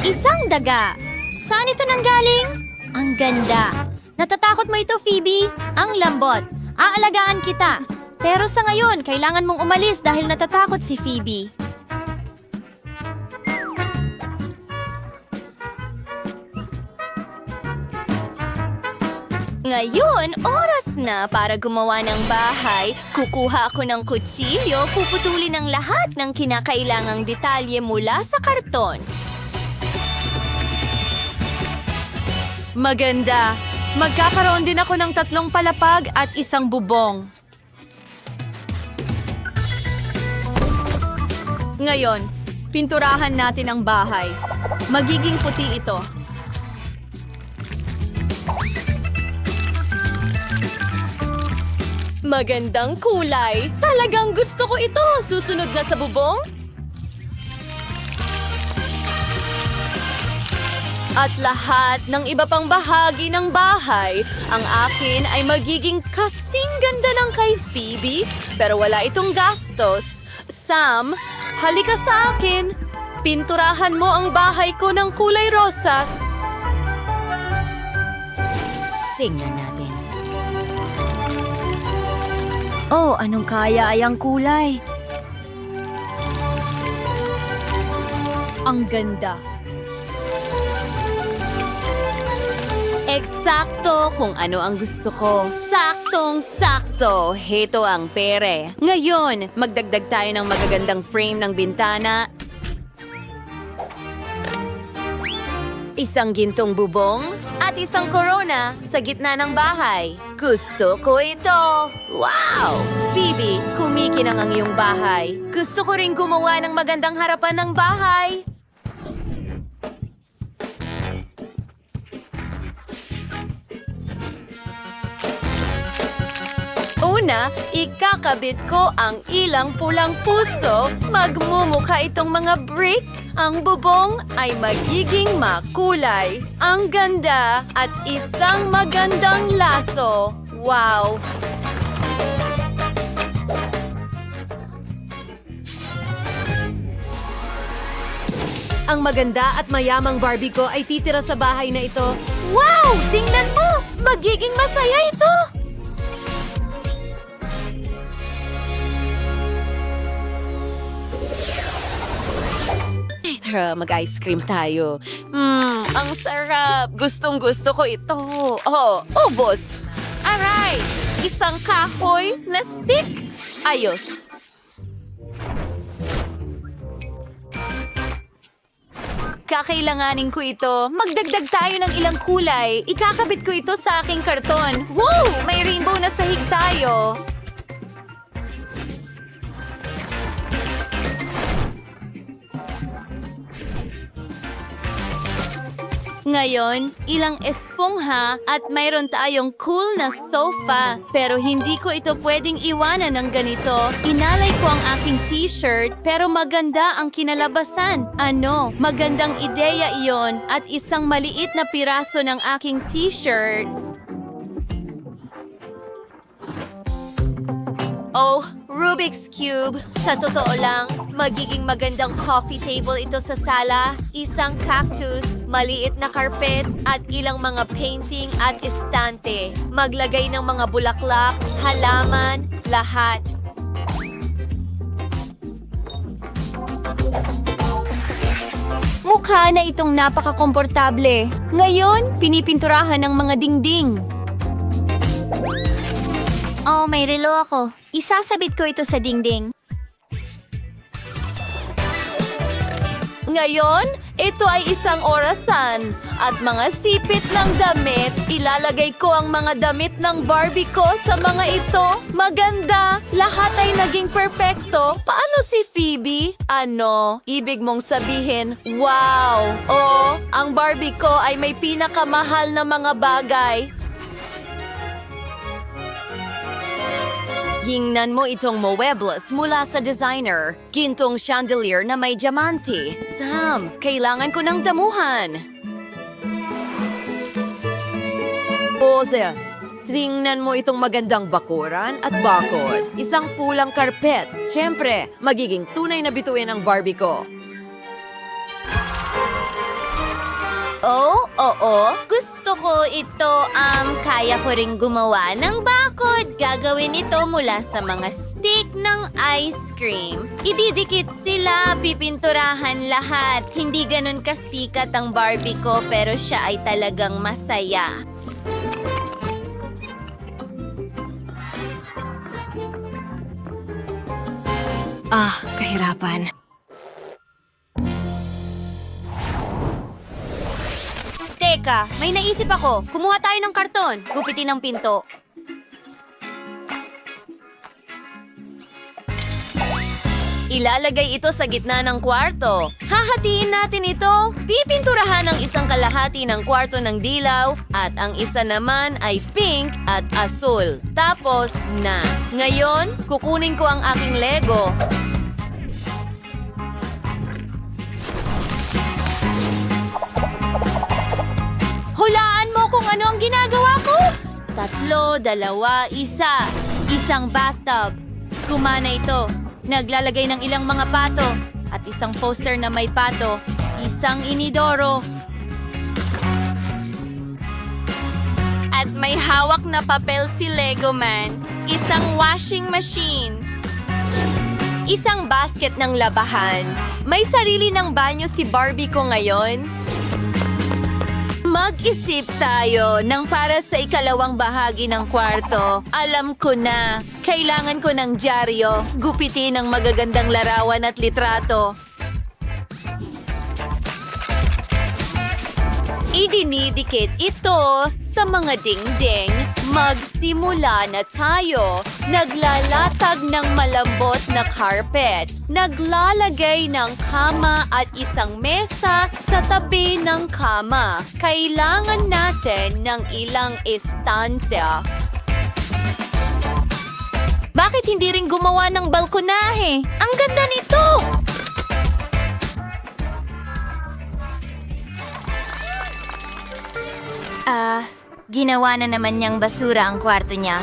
I: Isang daga. Saan ito nanggaling? Ang ganda. Natatakot mo ito, Phoebe? Ang lambot. Aalagaan kita. Pero sa ngayon, kailangan mong umalis dahil natatakot si Phoebe. Ngayon, oras na para gumawa ng bahay. Kukuha ako ng kutsilyo, puputulin ang lahat ng kinakailangang detalye mula sa karton.
K: Maganda. Magkakaroon din ako ng 3 palapag at 1 bubong.
I: Ngayon, pinturahan natin ang bahay. Magiging puti ito. Magandang kulay. Talagang gusto ko ito. Susunod na sa bubong. At lahat ng iba pang bahagi ng bahay, ang akin ay magiging kasing ganda ng kay Phoebe, pero wala itong gastos. Sam, halika sa akin. Pinturahan mo ang bahay ko ng kulay rosas. Tingnan natin. Oh, anong kaya ay ang kulay? Ang ganda. Eksakto kung ano ang gusto ko. Saktong-sakto. Heto ang pere. Ngayon, magdagdag tayo ng magagandang frame ng bintana. Isang gintong bubong at isang corona sa gitna ng bahay. Gusto ko ito! Wow! Phoebe, kumikinang ang iyong bahay. Gusto ko rin gumawa ng magandang harapan ng bahay. Una, ikakabit ko ang ilang pulang puso. Magmumukha itong mga brick. Ang bubong ay magiging makulay. Ang ganda at isang magandang laso. Wow! Ang maganda at mayamang Barbie ko ay titira sa bahay na ito. Wow! Tingnan mo! Magiging masaya ito! Tara, mag-ice cream tayo. Ang sarap. Gustong-gusto ko ito. Oh, ubos. Aray! Isang kahoy na stick. Ayos. Kakailanganin ko ito. Magdagdag tayo ng ilang kulay. Ikakabit ko ito sa aking karton. Wow! May rainbow na sahig tayo. Ngayon, ilang espongha at mayroon tayong cool na sofa. Pero hindi ko ito pwedeng iwanan ng ganito. Inalay ko ang aking t-shirt pero maganda ang kinalabasan. Ano, magandang ideya iyon at isang maliit na piraso ng aking t-shirt. Oh, Rubik's Cube. Sa totoo lang, magiging magandang coffee table ito sa sala. Isang cactus, maliit na carpet, at ilang mga painting at estante. Maglagay ng mga bulaklak, halaman, lahat. Mukha na itong napaka-komportable. Ngayon, pinipinturahan ng mga dingding. Oh, may relo ako. Isasabit ko ito sa dingding. Ngayon, ito ay isang orasan. At mga sipit ng damit, ilalagay ko ang mga damit ng Barbie ko sa mga ito. Maganda! Lahat ay naging perpekto. Paano si Phoebe? Ano? Ibig mong sabihin, wow! Oh, ang Barbie ko ay may pinakamahal na mga bagay. Hingnan mo itong muebles mula sa designer. Gintong chandelier na may diamante. Sam, kailangan ko ng damuhan. Boses, tingnan mo itong magandang bakuran at bakod. Isang pulang karpet. Siyempre, magiging tunay na bituin ang Barbie ko. Oh, oo. Gusto ko ito. Kaya ko ring gumawa ng bakod. Gagawin ito mula sa mga stick ng ice cream. Ididikit sila, pipinturahan lahat. Hindi ganun kasikat ang Barbie ko, pero siya ay talagang masaya. Kahirapan. Teka, may naisip ako. Kumuha tayo ng karton. Gupitin ang pinto. Ilalagay ito sa gitna ng kwarto. Hahatiin natin ito. Pipinturahan ang isang kalahati ng kwarto ng dilaw at ang isa naman ay pink at asul. Tapos na. Ngayon, kukunin ko ang aking Lego. Hulaan mo kung ano ang ginagawa ko. 3, 2, 1. Isang bathtub. Gumana ito. Naglalagay ng ilang mga pato. At isang poster na may pato. Isang inidoro. At may hawak na papel si Lego Man. Isang washing machine. Isang basket ng labahan. May sarili ng banyo si Barbie ko ngayon. Mag-isip tayo ng para sa ikalawang bahagi ng kwarto. Alam ko na, kailangan ko ng dyaryo, gupitin ng magagandang larawan at litrato. Idinidikit ito sa mga dingding. Magsimula na tayo. Naglalatag ng malambot na carpet. Naglalagay ng kama at isang mesa sa tabi ng kama. Kailangan natin ng ilang estansya. Bakit hindi rin gumawa ng balkonahe? Ang ganda nito! Ginawa na naman niyang basura ang kwarto niya.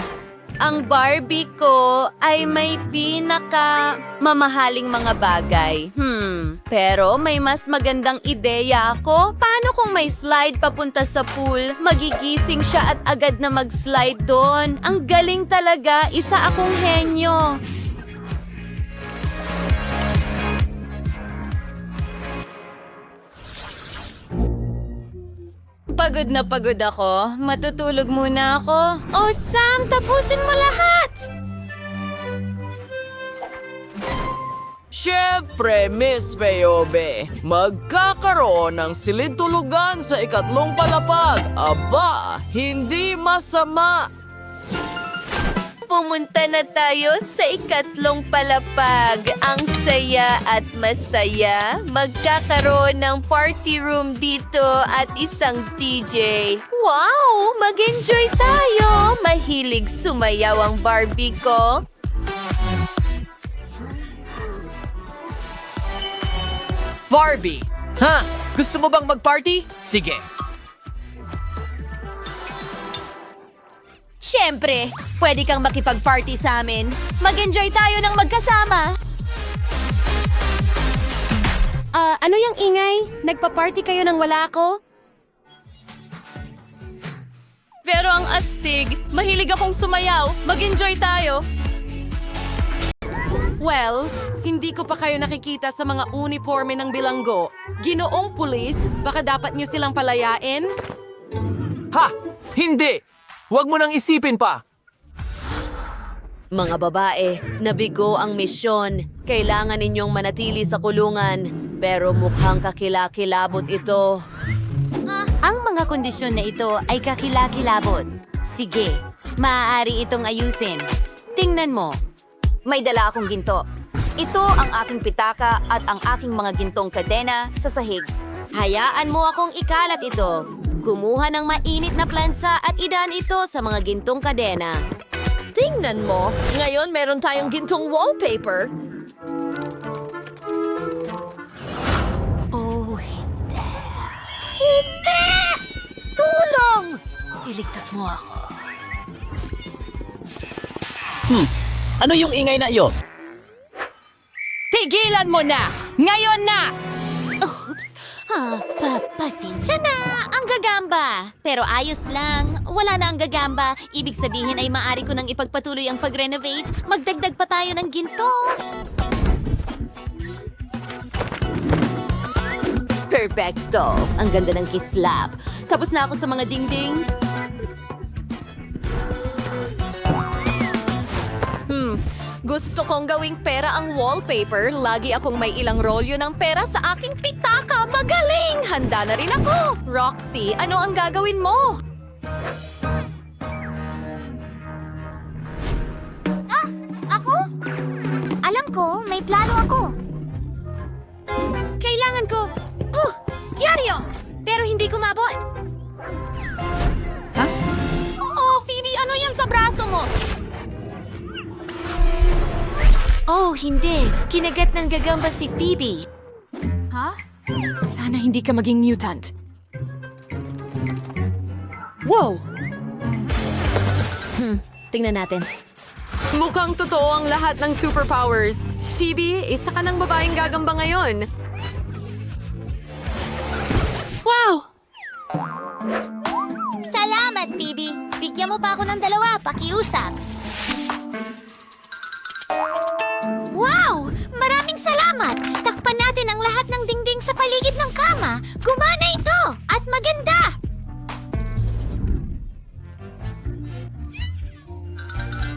I: Ang Barbie ko ay may pinaka-mamahaling mga bagay. Pero may mas magandang ideya ako. Paano kung may slide papunta sa pool? Magigising siya at agad na mag-slide doon. Ang galing talaga. Isa akong henyo. Pagod na pagod ako. Matutulog muna ako. Oh, Sam, tapusin mo lahat!
B: Siyempre, Miss Feyobe, magkakaroon ng silid-tulugan sa ikatlong palapag. Aba, hindi masama.
I: Pumunta na tayo sa ikatlong palapag. Ang saya at masaya. Magkakaroon ng party room dito at isang DJ. Wow! Mag-enjoy tayo! Mahilig sumayaw ang Barbie ko.
K: Barbie! Ha? Gusto mo bang mag-party? Sige.
I: Siyempre, pwede kang makipag-party sa amin. Mag-enjoy tayo ng magkasama. Ano yung ingay? Nagpa-party kayo nang wala ako?
C: Pero ang astig, mahilig akong sumayaw. Mag-enjoy tayo.
K: Well, hindi ko pa kayo nakikita sa mga uniforme ng bilanggo. Ginoong pulis, baka dapat nyo silang palayain?
D: Ha! Hindi! Huwag mo nang isipin pa!
I: Mga babae, nabigo ang misyon. Kailangan ninyong manatili sa kulungan. Pero mukhang kakilakilabot ito. Ang mga kondisyon na ito ay kakilakilabot. Sige, maaari itong ayusin. Tingnan mo. May dala akong ginto. Ito ang aking pitaka at ang aking mga gintong kadena sa sahig. Hayaan mo akong ikalat ito. Kumuha ng mainit na plansa at idaan ito sa mga gintong kadena. Tingnan mo, ngayon meron tayong gintong wallpaper. Oh, hindi. Hindi! Tulong! Iligtas mo ako.
J: Ano yung ingay na iyo?
C: Tigilan mo na! Ngayon na!
I: Oops! Pasensya na! Ang gagamba! Pero ayos lang. Wala na ang gagamba. Ibig sabihin ay maaari ko nang ipagpatuloy ang pag-renovate. Magdagdag pa tayo ng ginto. Perfecto! Ang ganda ng kislap. Tapos na ako sa mga dingding.
C: Gusto kong gawing pera ang wallpaper. Lagi akong may ilang rolyo ng pera sa aking pitaka. Magaling! Handa na rin ako. Roxy, ano ang gagawin mo?
I: Ako? Alam ko, may plano ako. Kailangan ko... Diaryo! Pero hindi ko mabot.
C: Oo, Phoebe, ano yan sa braso mo?
I: Oh, hindi. Kinagat ng gagamba si Phoebe.
K: Sana hindi ka maging mutant. Wow!
I: Tingnan natin.
C: Mukhang totoo ang lahat ng superpowers. Phoebe, isa ka ng babaeng gagamba ngayon. Wow!
I: Salamat, Phoebe. Bigyan mo pa ako ng dalawa. Pakiusap. Wow! Maraming salamat! Takpan natin ang lahat ng dingding sa paligid ng kama. Gumana ito! At maganda!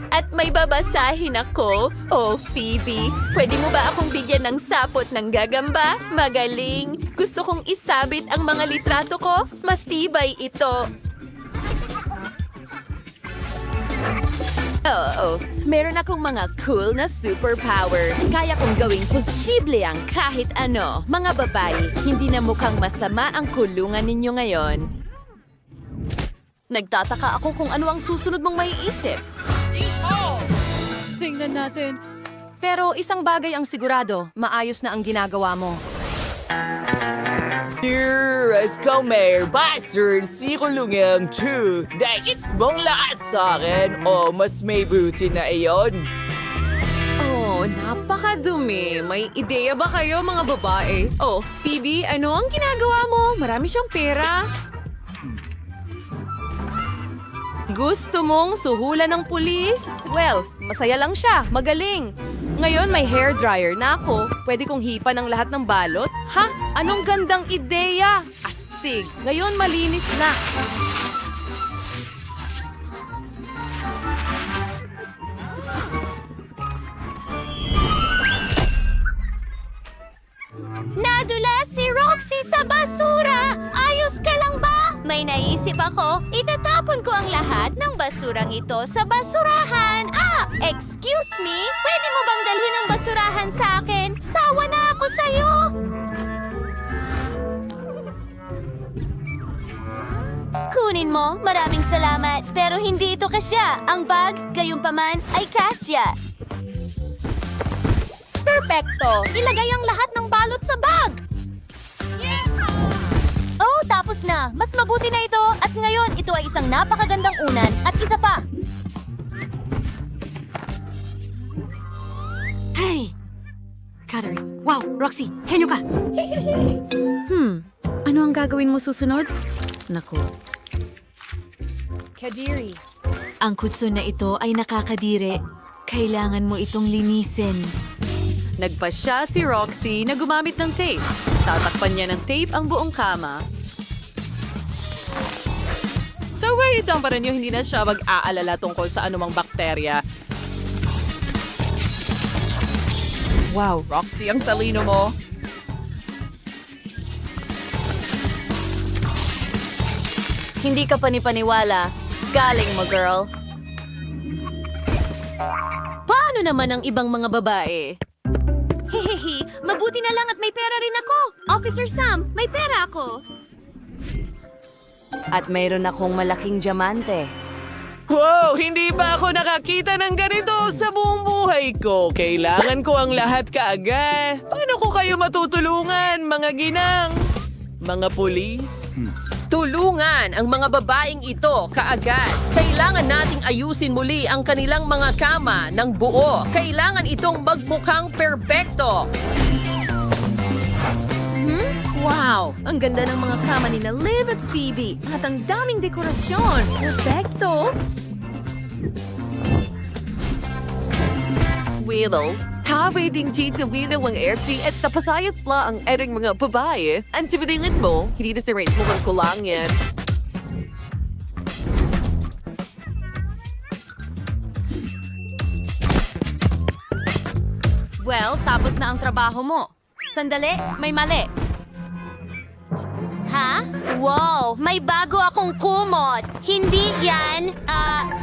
C: At may babasahin ako. Oh, Phoebe, pwede mo ba akong bigyan ng sapot ng gagamba? Magaling. Gusto kong isabit ang mga litrato ko. Matibay ito. Oo, meron akong mga cool na superpower. Kaya kong gawing posible ang kahit ano. Mga babae, hindi na mukhang masama ang kulungan ninyo ngayon. Nagtataka ako kung ano ang susunod mong maiisip.
K: Tingnan natin. Pero isang bagay ang sigurado, maayos na ang ginagawa mo.
B: As Comer, Bastard, si Kulungang 2. Dahigits mong lahat sa akin o mas may buti na iyon?
C: Oh, napakadumi. May ideya ba kayo, mga babae? Oh, Phoebe, ano ang ginagawa mo? Marami siyang pera. Gusto mong suhulan ng pulis? Well, masaya lang siya. Magaling. Ngayon may hair dryer na ako. Pwede kong hipan ang lahat ng balot? Ha? Anong gandang ideya? Astig. Ngayon malinis na.
I: Nadula si Roxy sa basura! Ayos ka lang ba? May naisip naisip ako, itatapon ko ang lahat ng basurang ito sa basurahan. Excuse me? Pwede mo bang dalhin ang basurahan sa akin? Sawa na ako sa'yo! Kunin mo, maraming salamat. Pero hindi ito kasya. Ang bag, gayunpaman, ay kasya. Perfecto! Ilagay ang lahat ng balot sa bag! Oh, tapos na. Mas mabuti na ito. At ngayon, ito ay isang napakagandang unan. At isa pa.
G: Hey! Catherine. Wow, Roxy, henyo ka! Ano ang gagawin mo susunod? Naku.
K: Kadiri.
C: Ang kutso na ito ay nakakadire. Kailangan mo itong linisin.
K: Nagpasya si Roxy na gumamit ng tape. Tatakpan niya ng tape ang buong kama. Sa way itang para niyo, hindi na siya mag-aalala tungkol sa anumang bakterya. Wow, Roxy, ang talino mo.
C: Hindi ka panipaniwala. Galing mo, girl. Paano naman ang ibang mga babae?
I: Hehehe, mabuti na lang at may pera rin ako. Officer Sam, may pera ako.
K: At mayroon akong malaking diamante.
D: Wow! Hindi pa ako nakakita ng ganito sa buong buhay ko. Kailangan ko ang lahat kaagad. Paano ko kayo matutulungan, mga ginang? Mga pulis?
L: Tulungan ang mga babaeng ito kaagad. Kailangan nating ayusin muli ang kanilang mga kama ng buo. Kailangan itong magmukhang perpekto. Wow! Ang ganda ng mga kama ni na Liv at Phoebe. At ang daming dekorasyon. Perfecto!
K: Wheels. Habi ding dito wino ang RT at tapasayas la ang eding mga babae. Ang sibilingin mo, hindi na si rate mo kung kulang yan.
C: Well, tapos na ang trabaho mo. Sandali, may mali.
I: Ha? Wow, may bago akong kumot. Hindi yan.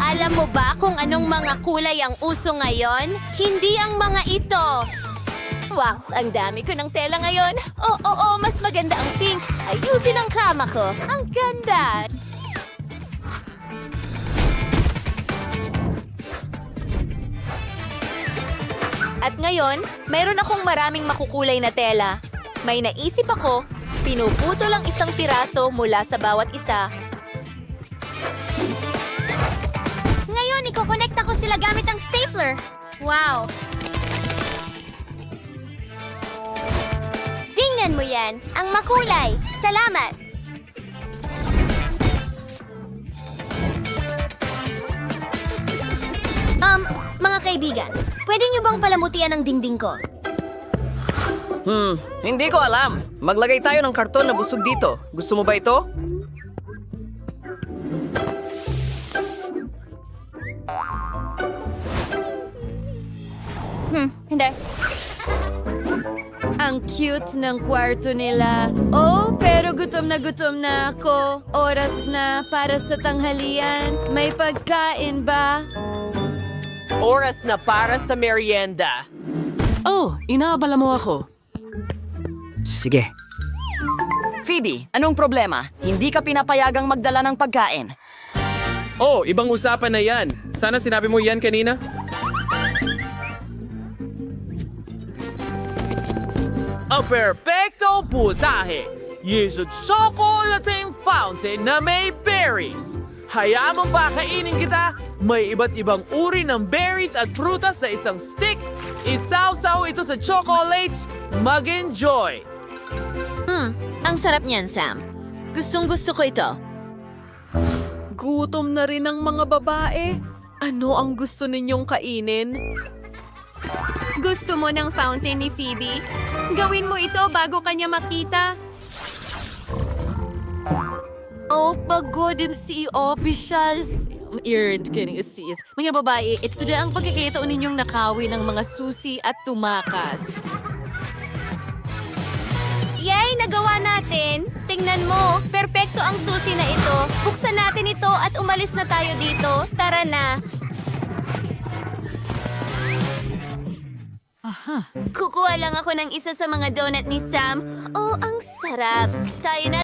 I: Alam mo ba kung anong mga kulay ang uso ngayon? Hindi ang mga ito. Wow, ang dami ko ng tela ngayon. Oo, mas maganda ang pink. Ayusin ang kama ko. Ang ganda. At ngayon, mayroon akong maraming makukulay na tela. May naisip ako, pinuputol ang isang piraso mula sa bawat isa. Ngayon, ikokonekta ko sila gamit ang stapler. Wow! Tingnan mo yan, ang makulay. Salamat! Mga kaibigan, pwede niyo bang palamutian ang dingding ko?
L: Hindi ko alam. Maglagay tayo ng karton na busog dito. Gusto mo ba ito?
I: Hindi.
K: Ang cute ng kwarto nila. Oh, pero gutom na ako. Oras na para sa tanghalian. May pagkain ba?
L: Oras na para sa merienda.
E: Oh, inaabala mo ako.
F: Sige. Phoebe, anong problema? Hindi ka pinapayagang magdala ng pagkain.
E: Oh, ibang usapan na yan. Sana sinabi mo yan kanina.
D: Ang perfecto putahe. Yung chocolating fountain na may berries. Hayaan mong pakainin kita. May iba't ibang uri ng berries at prutas sa isang stick. Isaw-saw ito sa chocolates. Mag-enjoy!
I: Ang sarap niyan, Sam. Gustong-gusto ko ito.
K: Gutom na rin ang mga babae. Ano ang gusto ninyong kainin?
C: Gusto mo ng fountain ni Phoebe? Gawin mo ito bago kanya makita.
K: Oh, pagod din si officials. Earned sis. Mga babae, ito na ang pagkakataon ninyong nakawin ng mga susi at tumakas.
I: Yay! ay nagawa natin. Tingnan mo, perpekto ang susi na ito. Buksan natin ito at umalis na tayo dito. Tara na. Kukuha lang ako ng isa sa mga donut ni Sam. Oh, ang sarap. Tayo na